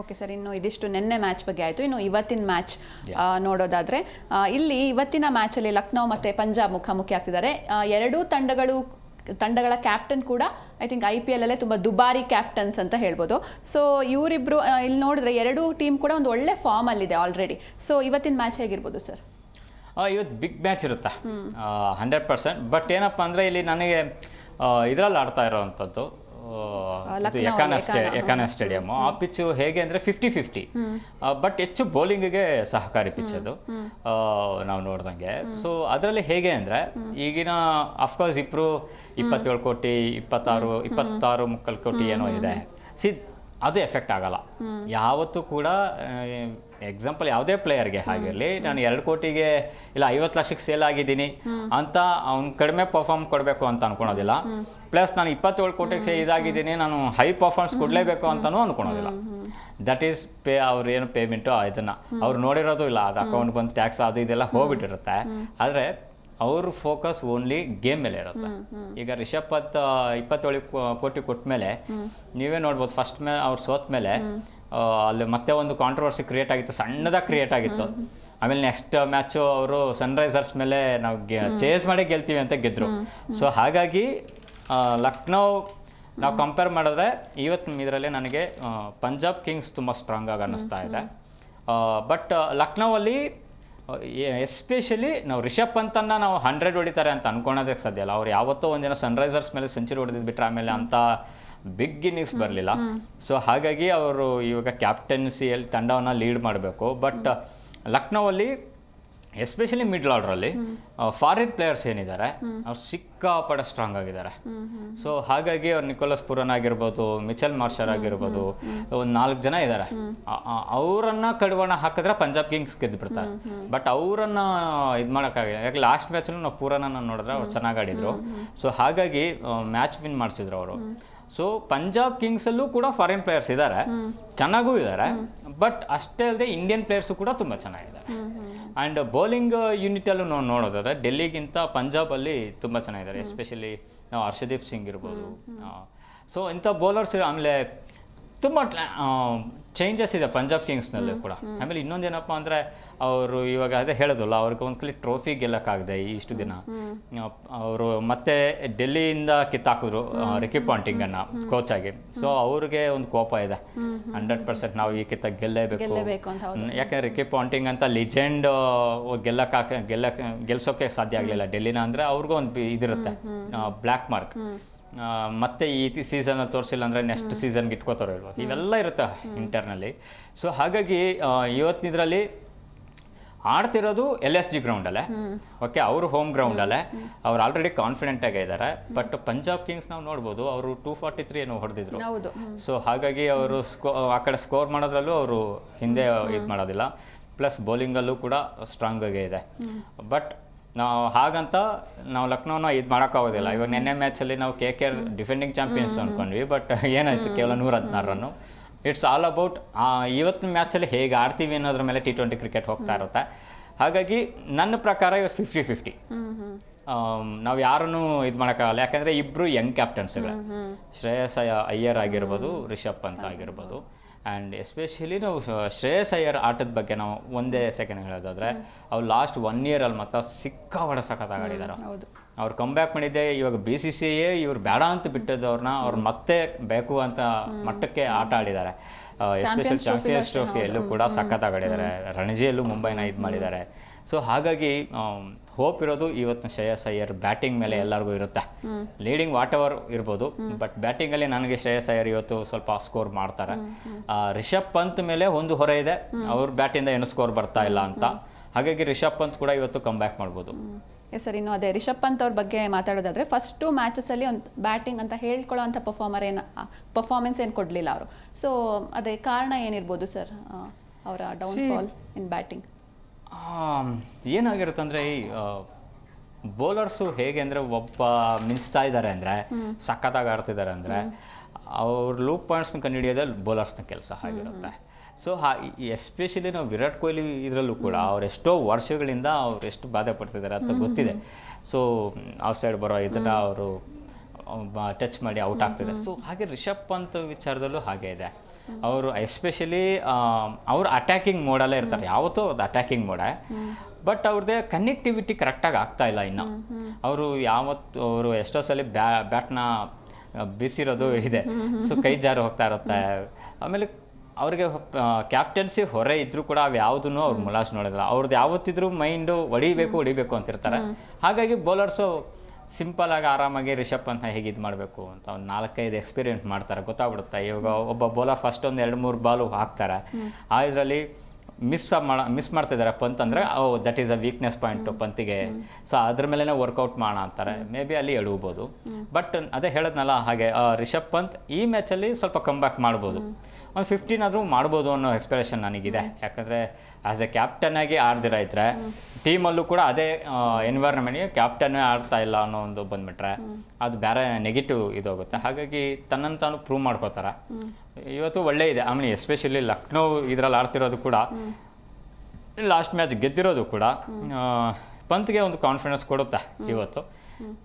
ಓಕೆ ಸರ್, ಇನ್ನು ಇದಿಷ್ಟು ನಿನ್ನೆ ಮ್ಯಾಚ್ ಬಗ್ಗೆ ಆಯಿತು. ಇನ್ನು ಇವತ್ತಿನ ಮ್ಯಾಚ್ ನೋಡೋದಾದರೆ ಇಲ್ಲಿ ಇವತ್ತಿನ ಮ್ಯಾಚಲ್ಲಿ ಲಕ್ನೋ ಮತ್ತು ಪಂಜಾಬ್ ಮುಖಾಮುಖಿ ಆಗ್ತಿದ್ದಾರೆ. 2 ತಂಡಗಳ ಕ್ಯಾಪ್ಟನ್ ಕೂಡ ಐ ಥಿಂಕ್ IPL ತುಂಬ ದುಬಾರಿ ಕ್ಯಾಪ್ಟನ್ಸ್ ಅಂತ ಹೇಳ್ಬೋದು. ಸೊ ಇವರಿಬ್ಬರು ಇಲ್ಲಿ ನೋಡಿದ್ರೆ 2 ಟೀಮ್ ಕೂಡ ಒಂದು ಒಳ್ಳೆ ಫಾರ್ಮಲ್ಲಿದೆ ಆಲ್ರೆಡಿ. ಸೊ ಇವತ್ತಿನ ಮ್ಯಾಚ್ ಹೇಗಿರ್ಬೋದು ಸರ್? ಇವತ್ತು ಬಿಗ್ ಮ್ಯಾಚ್ ಇರುತ್ತೆ 100%. ಬಟ್ ಏನಪ್ಪ ಅಂದರೆ ಇಲ್ಲಿ ನನಗೆ ಇದರಲ್ಲಿ ಆಡ್ತಾ ಇರೋವಂಥದ್ದು ಎಕಾನ ಸ್ಟೇಡಿಯಮ್ಮು. ಆ ಪಿಚ್ಚು ಹೇಗೆ ಅಂದರೆ 50-50. ಬಟ್ ಹೆಚ್ಚು ಬೌಲಿಂಗಿಗೆ ಸಹಕಾರಿ ಪಿಚ್ ಅದು ನಾವು ನೋಡ್ದಂಗೆ. ಸೊ ಅದರಲ್ಲಿ ಹೇಗೆ ಅಂದರೆ ಈಗಿನ ಅಫ್ಕೋರ್ಸ್ ಇಬ್ಬರು 27 ಕೋಟಿ 26 ಕೋಟಿ ಏನೋ ಇದೆ. ಅದು ಎಫೆಕ್ಟ್ ಆಗಲ್ಲ ಯಾವತ್ತೂ ಕೂಡ. ಎಕ್ಸಾಂಪಲ್ ಯಾವುದೇ ಪ್ಲೇಯರ್ಗೆ ಆಗಿರಲಿ, ನಾನು 2 ಕೋಟಿಗೆ ಇಲ್ಲ 50 ಲಕ್ಷಕ್ಕೆ ಸೇಲ್ ಆಗಿದ್ದೀನಿ ಅಂತ ಅವ್ನು ಕಡಿಮೆ ಪರ್ಫಾರ್ಮ್ ಕೊಡಬೇಕು ಅಂತ ಅನ್ಕೊಳೋದಿಲ್ಲ. ಪ್ಲಸ್ ನಾನು 27 ಕೋಟಿಗೆ ಇದಾಗಿದ್ದೀನಿ, ನಾನು ಹೈ ಪರ್ಫಾರ್ಮೆನ್ಸ್ ಕೊಡಲೇಬೇಕು ಅಂತಲೂ ಅನ್ಕೊಳೋದಿಲ್ಲ. ದಟ್ ಈಸ್ ಅವ್ರು ಏನು ಪೇಮೆಂಟು ಇದನ್ನು ಅವ್ರು ನೋಡಿರೋದು ಇಲ್ಲ, ಅದು ಅಕೌಂಟ್ ಬಂದು ಟ್ಯಾಕ್ಸ್ ಅದು ಇದೆಲ್ಲ ಹೋಗ್ಬಿಟ್ಟಿರುತ್ತೆ. ಆದರೆ ಅವ್ರ ಫೋಕಸ್ ಓನ್ಲಿ ಗೇಮ್ ಮೇಲೆ ಇರುತ್ತೆ. ಈಗ ರಿಷಬ್ ಪಂತ್ 27 ಕೋಟಿ ಕೊಟ್ಟ ಮೇಲೆ ನೀವೇ ನೋಡ್ಬೋದು, ಫಸ್ಟ್ ಅವ್ರು ಸೋತ ಮೇಲೆ ಅಲ್ಲಿ ಮತ್ತೆ ಒಂದು ಕಾಂಟ್ರವರ್ಸಿ ಕ್ರಿಯೇಟ್ ಆಗಿತ್ತು, ಸಣ್ಣದಾಗಿ ಕ್ರಿಯೇಟ್ ಆಗಿತ್ತು. ಆಮೇಲೆ ನೆಕ್ಸ್ಟ್ ಮ್ಯಾಚು ಅವರು ಸನ್ರೈಸರ್ಸ್ ಮೇಲೆ ನಾವು ಚೇಸ್ ಮಾಡಿ ಗೆಲ್ತೀವಿ ಅಂತ ಗೆದ್ದರು. ಸೊ ಹಾಗಾಗಿ ಲಕ್ನೋ ನಾವು ಕಂಪೇರ್ ಮಾಡಿದ್ರೆ ಇವತ್ತು ಇದರಲ್ಲಿ ನನಗೆ ಪಂಜಾಬ್ ಕಿಂಗ್ಸ್ ತುಂಬ ಸ್ಟ್ರಾಂಗ್ ಆಗಿ ಅನ್ನಿಸ್ತಾ ಇದೆ. ಬಟ್ ಲಕ್ನೋವಲ್ಲಿ ಎಸ್ಪೆಷಲಿ ನಾವು ರಿಷಬ್ ಪಂತನ್ನು ನಾವು 100 ಹೊಡಿತಾರೆ ಅಂತ ಅನ್ಕೊಳೋದಕ್ಕೆ ಸಾಧ್ಯ ಇಲ್ಲ. ಅವ್ರು ಯಾವತ್ತೋ ಒಂದಿನ ಸನ್ರೈಸರ್ಸ್ ಮೇಲೆ ಸೆಂಚುರಿ ಹೊಡೆದಿದ್ದು ಬಿಟ್ಟರೆ ಆಮೇಲೆ ಅಂಥ ಬಿಗ್ ಇನ್ನಿಂಗ್ಸ್ ಬರಲಿಲ್ಲ. ಸೊ ಹಾಗಾಗಿ ಅವರು ಇವಾಗ ಕ್ಯಾಪ್ಟನ್ಸಿಯಲ್ಲಿ ತಂಡವನ್ನು ಲೀಡ್ ಮಾಡಬೇಕು. ಬಟ್ ಲಕ್ನೋವಲ್ಲಿ ಎಸ್ಪೆಷಲಿ ಮಿಡ್ಲ್ ಆರ್ಡ್ರಲ್ಲಿ ಫಾರಿನ್ ಪ್ಲೇಯರ್ಸ್ ಏನಿದ್ದಾರೆ ಅವ್ರು ಸಿಕ್ಕಾಪಟ್ಟೆ ಸ್ಟ್ರಾಂಗ್ ಆಗಿದ್ದಾರೆ. ಸೊ ಹಾಗಾಗಿ ಅವ್ರು ನಿಕೋಲಸ್ ಪುರನ್ ಆಗಿರ್ಬೋದು, ಮಿಚೆಲ್ ಮಾರ್ಷರ್ ಆಗಿರ್ಬೋದು, ಒಂದು 4 ಜನ ಇದ್ದಾರೆ. ಅವರನ್ನ ಕಡಿವಾಣ ಹಾಕಿದ್ರೆ ಪಂಜಾಬ್ ಕಿಂಗ್ಸ್ ಗೆದ್ದು ಬಿಡ್ತಾರೆ. ಬಟ್ ಅವರನ್ನ ಇದು ಮಾಡೋಕ್ಕಾಗಿಲ್ಲ. ಯಾಕೆ ಲಾಸ್ಟ್ ಮ್ಯಾಚಲ್ಲೂ ನಾವು ಪುರನನ್ನು ನೋಡಿದ್ರೆ ಅವ್ರು ಚೆನ್ನಾಗಿ ಆಡಿದ್ರು. ಸೊ ಹಾಗಾಗಿ ಮ್ಯಾಚ್ ವಿನ್ ಮಾಡಿಸಿದ್ರು ಅವರು. ಸೊ ಪಂಜಾಬ್ ಕಿಂಗ್ಸಲ್ಲೂ ಕೂಡ ಫಾರಿನ್ ಪ್ಲೇಯರ್ಸ್ ಇದ್ದಾರೆ, ಚೆನ್ನಾಗೂ ಇದ್ದಾರೆ. ಬಟ್ ಅಷ್ಟೇ ಅಲ್ಲದೆ ಇಂಡಿಯನ್ ಪ್ಲೇಯರ್ಸು ಕೂಡ ತುಂಬ ಚೆನ್ನಾಗಿದ್ದಾರೆ. ಆ್ಯಂಡ್ ಬೌಲಿಂಗ್ ಯೂನಿಟಲ್ಲೂ ನಾವು ನೋಡೋದಾದ್ರೆ ಡೆಲ್ಲಿಗಿಂತ ಪಂಜಾಬಲ್ಲಿ ತುಂಬ ಚೆನ್ನಾಗಿದ್ದಾರೆ. ಎಸ್ಪೆಷಲಿ ನಾವು ಹರ್ಷದೀಪ್ ಸಿಂಗ್ ಇರ್ಬೋದು. ಸೊ ಇಂಥ ಬೌಲರ್ಸ್ ಆಮೇಲೆ ತುಂಬ ಚೇಂಜಸ್ ಇದೆ ಪಂಜಾಬ್ ಕಿಂಗ್ಸ್ನಲ್ಲಿ ಕೂಡ. ಆಮೇಲೆ ಇನ್ನೊಂದೇನಪ್ಪ ಅಂದರೆ ಅವರು ಇವಾಗ ಅದೇ ಹೇಳೋದಲ್ಲ, ಅವ್ರಿಗೆ ಒಂದ್ಸಲಿ ಟ್ರೋಫಿ ಗೆಲ್ಲಕ್ಕಾಗದೆ ಇಷ್ಟು ದಿನ ಅವರು ಮತ್ತೆ ಡೆಲ್ಲಿಯಿಂದ ಕಿತ್ತಾಕಿದ್ರು ರಿಕಿ ಪಾಂಟಿಂಗನ್ನು ಕೋಚ್ ಆಗಿ. ಸೊ ಅವ್ರಿಗೆ ಒಂದು ಕೋಪ ಇದೆ, 100% ನಾವು ಈ ಕಿತ್ತ ಗೆಲ್ಲೇಬೇಕು. ಯಾಕಂದ್ರೆ ರಿಕಿ ಪಾಂಟಿಂಗ್ ಅಂತ ಲಿಜೆಂಡ್ ಗೆಲ್ಸೋಕೆ ಸಾಧ್ಯ ಆಗಲಿಲ್ಲ ಡೆಲ್ಲಿನ. ಅಂದರೆ ಅವ್ರಿಗೂ ಒಂದು ಇದಿರುತ್ತೆ, ಬ್ಲ್ಯಾಕ್ ಮಾರ್ಕ್. ಮತ್ತೆ ಈ ಸೀಸನಲ್ಲಿ ತೋರಿಸಿಲ್ಲ ಅಂದರೆ ನೆಕ್ಸ್ಟ್ ಸೀಸನ್ಗೆ ಇಟ್ಕೋತಾರೋ ಇಲ್ವೋ, ಇವೆಲ್ಲ ಇರುತ್ತೆ ಇಂಟರ್ನಲ್ಲಿ. ಸೊ ಹಾಗಾಗಿ ಇವತ್ತಿನದ್ರಲ್ಲಿ ಆಡ್ತಿರೋದು LSG ಗ್ರೌಂಡಲ್ಲೇ. ಓಕೆ, ಅವರು ಹೋಮ್ ಗ್ರೌಂಡಲ್ಲೇ ಅವ್ರು ಆಲ್ರೆಡಿ ಕಾನ್ಫಿಡೆಂಟ್ ಆಗೇ ಇದ್ದಾರೆ. ಬಟ್ ಪಂಜಾಬ್ ಕಿಂಗ್ಸ್ ನಾವು ನೋಡ್ಬೋದು, ಅವರು 243 ಏನೋ ಹೊಡೆದಿದ್ರು. ಸೊ ಹಾಗಾಗಿ ಅವರು ಆ ಕಡೆ ಸ್ಕೋರ್ ಮಾಡೋದ್ರಲ್ಲೂ ಅವರು ಹಿಂದೆ ಇದು ಮಾಡೋದಿಲ್ಲ. ಪ್ಲಸ್ ಬೌಲಿಂಗಲ್ಲೂ ಕೂಡ ಸ್ಟ್ರಾಂಗ್ ಆಗೇ ಇದೆ. ಬಟ್ ನಾವು ಹಾಗಂತ ನಾವು ಲಕ್ನೋನ ಇದು ಮಾಡೋಕ್ಕಾಗೋದಿಲ್ಲ. ಇವಾಗ ನೆನ್ನೆ ಮ್ಯಾಚಲ್ಲಿ ನಾವು KKR ಡಿಫೆಂಡಿಂಗ್ ಚಾಂಪಿಯನ್ಸ್ ಅಂದ್ಕೊಂಡ್ವಿ. ಬಟ್ ಏನಾಯಿತು, ಕೇವಲ 116 ರನ್ನು. ಇಟ್ಸ್ ಆಲ್ ಅಬೌಟ್ ಇವತ್ತಿನ ಮ್ಯಾಚಲ್ಲಿ ಹೇಗೆ ಆಡ್ತೀವಿ ಅನ್ನೋದ್ರ ಮೇಲೆ T20 ಕ್ರಿಕೆಟ್ ಹೋಗ್ತಾ ಇರುತ್ತೆ. ಹಾಗಾಗಿ ನನ್ನ ಪ್ರಕಾರ ಇವತ್ತು 50-50. ನಾವು ಯಾರನ್ನೂ ಇದು ಮಾಡೋಕ್ಕಾಗಲ್ಲ. ಯಾಕಂದರೆ ಇಬ್ಬರು ಯಂಗ್ ಕ್ಯಾಪ್ಟನ್ಸ್ಗಳು, ಶ್ರೇಯಸ್ ಅಯ್ಯರ್ ಆಗಿರ್ಬೋದು, ರಿಷಬ್ ಪಂತ್ ಆಗಿರ್ಬೋದು. ಆ್ಯಂಡ್ ಎಸ್ಪೆಷಲಿ ನಾವು ಶ್ರೇಯಸ್ ಅಯ್ಯರ್ ಆಟದ ಬಗ್ಗೆ ನಾವು ಒಂದೇ ಸೆಕೆಂಡ್ ಹೇಳೋದಾದರೆ, ಅವ್ರು ಲಾಸ್ಟ್ 1 ಇಯರಲ್ಲಿ ಮಾತ್ರ ಸಿಕ್ಕಾಪಟ್ಟೆ ಸಖತ್ತಾಗಿ ಆಡಿದ್ದಾರೆ. ಅವ್ರು ಕಮ್ಬ್ಯಾಕ್ ಮಾಡಿದ್ದೆ. ಇವಾಗ BCCA ಇವ್ರು ಬೇಡ ಅಂತ ಬಿಟ್ಟಿದ್ದವ್ರನ್ನ ಅವ್ರು ಮತ್ತೆ ಬೇಕು ಅಂತ ಮಟ್ಟಕ್ಕೆ ಆಟ ಆಡಿದ್ದಾರೆ. ಎಸ್ಪೆಷಲಿ ಚಾಂಪಿಯನ್ಸ್ ಟ್ರೋಫಿಯಲ್ಲೂ ಕೂಡ ಸಖತ್ತಾಗಿ ಆಡಿದ್ದಾರೆ. ರಣಜಿಯಲ್ಲೂ ಮುಂಬೈನ ಇದು ಮಾಡಿದ್ದಾರೆ. ಸೊ ಹಾಗಾಗಿ ಹೋಪ್ ಇರೋದು ಇವತ್ತು ಶ್ರೇಯಸ್ ಅಯ್ಯರ್ ಬ್ಯಾಟಿಂಗ್ ಮೇಲೆ ಎಲ್ಲರಿಗೂ ಇರುತ್ತೆ. ಲೀಡಿಂಗ್ ವಾಟ್ ಎವರ್ ಇರ್ಬೋದು, ಬಟ್ ಬ್ಯಾಟಿಂಗಲ್ಲಿ ನನಗೆ ಶ್ರೇಯಸ್ ಅಯ್ಯರ್ ಇವತ್ತು ಸ್ವಲ್ಪ ಸ್ಕೋರ್ ಮಾಡ್ತಾರೆ. ರಿಷಬ್ ಪಂತ್ ಮೇಲೆ ಒಂದು ಹೊರೆ ಇದೆ, ಅವ್ರ ಬ್ಯಾಟಿಂದ ಏನು ಸ್ಕೋರ್ ಬರ್ತಾ ಇಲ್ಲ ಅಂತ. ಹಾಗಾಗಿ ರಿಷಬ್ ಪಂತ್ ಕೂಡ ಇವತ್ತು ಕಮ್ ಬ್ಯಾಕ್ ಮಾಡ್ಬೋದು. ಎಸ್ ಸರ್, ಇನ್ನು ಅದೇ ರಿಷಬ್ ಪಂತ್ ಅವ್ರ ಬಗ್ಗೆ ಮಾತಾಡೋದಾದರೆ, ಫಸ್ಟು ಮ್ಯಾಚಸಲ್ಲಿ ಒಂದು ಬ್ಯಾಟಿಂಗ್ ಅಂತ ಹೇಳ್ಕೊಳ್ಳೋ ಅಂಥ ಪರ್ಫಾರ್ಮೆನ್ಸ್ ಏನು ಕೊಡಲಿಲ್ಲ ಅವರು. ಸೊ ಅದೇ ಕಾರಣ ಏನಿರ್ಬೋದು ಸರ್ ಅವರ ಡೌನ್ಫಾಲ್ ಇನ್ ಬ್ಯಾಟಿಂಗ್? ಏನಾಗಿರುತ್ತೆ ಅಂದರೆ, ಈ ಬೌಲರ್ಸು ಹೇಗೆ ಅಂದರೆ ಒಬ್ಬ ಮಿಂಚ್ತಾ ಇದ್ದಾರೆ ಅಂದರೆ, ಸಖತ್ತಾಗಿ ಆಡ್ತಿದ್ದಾರೆ ಅಂದರೆ, ಅವ್ರ ಲೂಪ್ ಪಾಯಿಂಟ್ಸ್ನ ಕಂಡುಹಿಡಿಯೋದೇ ಬೌಲರ್ಸ್ನ ಕೆಲಸ ಆಗಿರುತ್ತೆ. ಸೊ ಎಸ್ಪೆಷಲಿ ನಾವು ವಿರಾಟ್ ಕೊಹ್ಲಿ ಇದರಲ್ಲೂ ಕೂಡ ಅವ್ರು ಎಷ್ಟೋ ವರ್ಷಗಳಿಂದ ಅವ್ರು ಎಷ್ಟು ಬಾಧೆ ಪಡ್ತಿದ್ದಾರೆ ಅಂತ ಗೊತ್ತಿದೆ. ಸೊ ಔಟ್ ಸೈಡ್ ಬರೋ ಇದನ್ನು ಅವರು ಟಚ್ ಮಾಡಿ ಔಟ್ ಆಗ್ತಿದ್ದಾರೆ. ಸೊ ಹಾಗೆ ರಿಷಬ್ ಪಂತ್ ವಿಚಾರದಲ್ಲೂ ಹಾಗೆ ಇದೆ. ಅವರು ಎಸ್ಪೆಷಲಿ ಅವ್ರು ಅಟ್ಯಾಕಿಂಗ್ ಮೋಡಲ್ಲೇ ಇರ್ತಾರೆ, ಯಾವತ್ತೂ ಅದು ಅಟ್ಯಾಕಿಂಗ್ ಮೋಡೆ. ಬಟ್ ಅವ್ರದ್ದೇ ಕನೆಕ್ಟಿವಿಟಿ ಕರೆಕ್ಟಾಗಿ ಆಗ್ತಾ ಇಲ್ಲ ಇನ್ನು. ಅವರು ಎಷ್ಟೋ ಸಲ ಬ್ಯಾಟ್ನ ಬೀಸಿರೋದು ಇದೆ. ಸೊ ಕೈ ಜಾರು ಹೋಗ್ತಾ ಇರುತ್ತೆ. ಆಮೇಲೆ ಅವ್ರಿಗೆ ಕ್ಯಾಪ್ಟನ್ಸಿ ಹೊರೆ ಇದ್ರೂ ಕೂಡ ಅವು ಯಾವುದನ್ನು ಅವ್ರು ಮುಲಾಜ್ ನೋಡೋದಿಲ್ಲ. ಅವ್ರದ್ದು ಯಾವತ್ತಿದ್ರೂ ಮೈಂಡು ಹೊಡಿಬೇಕು ಅಂತಿರ್ತಾರೆ. ಹಾಗಾಗಿ ಬೌಲರ್ಸು ಸಿಂಪಲ್ ಆಗಿ ಆರಾಮಾಗಿ ರಿಷಬ್ ಪಂತ್ ಹೇಗೆ ಇದು ಮಾಡಬೇಕು ಅಂತ ಒಂದು 4-5 ಎಕ್ಸ್ಪೆರಿಮೆಂಟ್ ಮಾಡ್ತಾರೆ, ಗೊತ್ತಾಗ್ಬಿಡುತ್ತೆ. ಇವಾಗ ಒಬ್ಬ ಬೌಲರ್ ಫಸ್ಟ್ ಒಂದು 2-3 ಬಾಲು ಹಾಕ್ತಾರೆ, ಆ ಇದರಲ್ಲಿ ಮಿಸ್ ಮಾಡ್ತಿದ್ದಾರೆ ಪಂತ್ ಅಂದರೆ that is a weakness point ಪಂತಿಗೆ. ಸೊ ಅದ್ರ ಮೇಲೇ ವರ್ಕೌಟ್ ಮಾಡೋಣ ಅಂತಾರೆ, ಮೇ ಬಿ ಅಲ್ಲಿ ಎಡವ್ಬೋದು. ಬಟ್ ಅದೇ ಹೇಳದ್ನಲ್ಲ ಹಾಗೆ ರಿಷಬ್ ಪಂತ್ ಈ ಮ್ಯಾಚಲ್ಲಿ ಸ್ವಲ್ಪ ಕಮ್ ಬ್ಯಾಕ್ ಮಾಡ್ಬೋದು, ಒಂದು 15 ಆದರೂ ಮಾಡ್ಬೋದು ಅನ್ನೋ ಎಕ್ಸ್ಪೆಕ್ಟೇಷನ್ ನನಗಿದೆ. ಯಾಕಂದರೆ ಆ್ಯಸ್ ಎ ಕ್ಯಾಪ್ಟನ್ ಆಗಿ ಆಡ್ದಿರ ಇದ್ರೆ ಟೀಮಲ್ಲೂ ಕೂಡ ಅದೇ ಎನ್ವೈರ್ಮೆಂಟ್ಗೆ ಕ್ಯಾಪ್ಟನ್ನೇ ಆಡ್ತಾ ಇಲ್ಲ ಅನ್ನೋ ಒಂದು ಬಂದ್ಬಿಟ್ರೆ ಅದು ಬೇರೆ ನೆಗೆಟಿವ್ ಇದಾಗುತ್ತೆ. ಹಾಗಾಗಿ ತನ್ನನ್ನು ತಾನು ಪ್ರೂವ್ ಮಾಡ್ಕೋತಾರೆ. ಇವತ್ತು ಒಳ್ಳೆ ಇದೆ. ಆಮೇಲೆ ಎಸ್ಪೆಷಲಿ ಲಕ್ನೋ ಇದರಲ್ಲಿ ಆಡ್ತಿರೋದು ಕೂಡ, ಲಾಸ್ಟ್ ಮ್ಯಾಚ್ ಗೆದ್ದಿರೋದು ಕೂಡ ಪಂತ್ಗೆ ಒಂದು ಕಾನ್ಫಿಡೆನ್ಸ್ ಕೊಡುತ್ತೆ ಇವತ್ತು.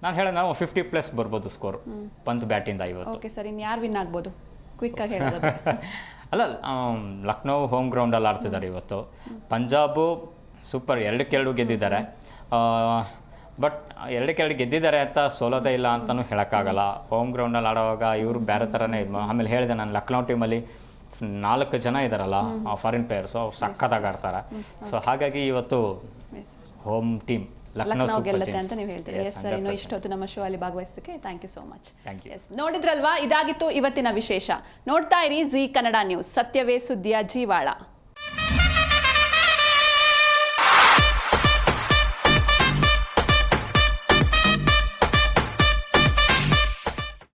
ನಾನು ಹೇಳೋದು ನಾವು 50+ ಬರ್ಬೋದು ಸ್ಕೋರ್ ಪಂತ್ ಬ್ಯಾಟಿಂದ ಇವತ್ತು. ಓಕೆ ಸರ್, ಇನ್ನು ಯಾರು ವಿನ್ ಆಗ್ಬೋದು ಕ್ವಿಕ್ ಆಗಿ ಹೇಳೋದು? ಅಲ್ಲ, ಲಕ್ನೋ ಹೋಮ್ ಗ್ರೌಂಡಲ್ಲಿ ಆಡ್ತಿದ್ದಾರೆ ಇವತ್ತು. ಪಂಜಾಬು ಸೂಪರ್ 2-2 ಗೆದ್ದಿದ್ದಾರೆ. ಬಟ್ 2-2 ಗೆದ್ದಿದ್ದಾರೆ ಅಂತ ಸೋಲೋದೇ ಇಲ್ಲ ಅಂತಲೂ ಹೇಳೋಕ್ಕಾಗಲ್ಲ. ಹೋಮ್ ಗ್ರೌಂಡಲ್ಲಿ ಆಡೋವಾಗ ಇವರು ಬೇರೆ ಥರನೇ ಇದು. ಆಮೇಲೆ ಹೇಳಿದೆ ನಾನು, ಲಕ್ನೋ ಟೀಮಲ್ಲಿ 4 ಜನ ಇದ್ದಾರಲ್ಲ ಫಾರಿನ್ ಪ್ಲೇಯರ್ಸು, ಅವ್ರು ಸಖತ್ತಾಗಿ ಆಡ್ತಾರೆ. ಸೊ ಹಾಗಾಗಿ ಇವತ್ತು ಹೋಮ್ ಟೀಮ್ ಲಕ್ನೋ ಗೆಲ್ಲುತ್ತೆ ಅಂತ ನೀವು ಹೇಳ್ತೀರಿ. ಎಸ್ ಸರ್, ಇನ್ನು ಇಷ್ಟೊತ್ತು ನಮ್ಮ ಶೋ ಅಲ್ಲಿ ಭಾಗವಹಿಸೋದಕ್ಕೆ thank you so much. Thank you. Yes, ನೋಡಿದ್ರಲ್ವಾ, ಇದಾಗಿತ್ತು ಇವತ್ತಿನ ವಿಶೇಷ. ನೋಡ್ತಾ ಇರಿ ಜೀ ಕನ್ನಡ ನ್ಯೂಸ್, ಸತ್ಯವೇ ಸುದ್ದಿಯ ಜೀವಾಳ.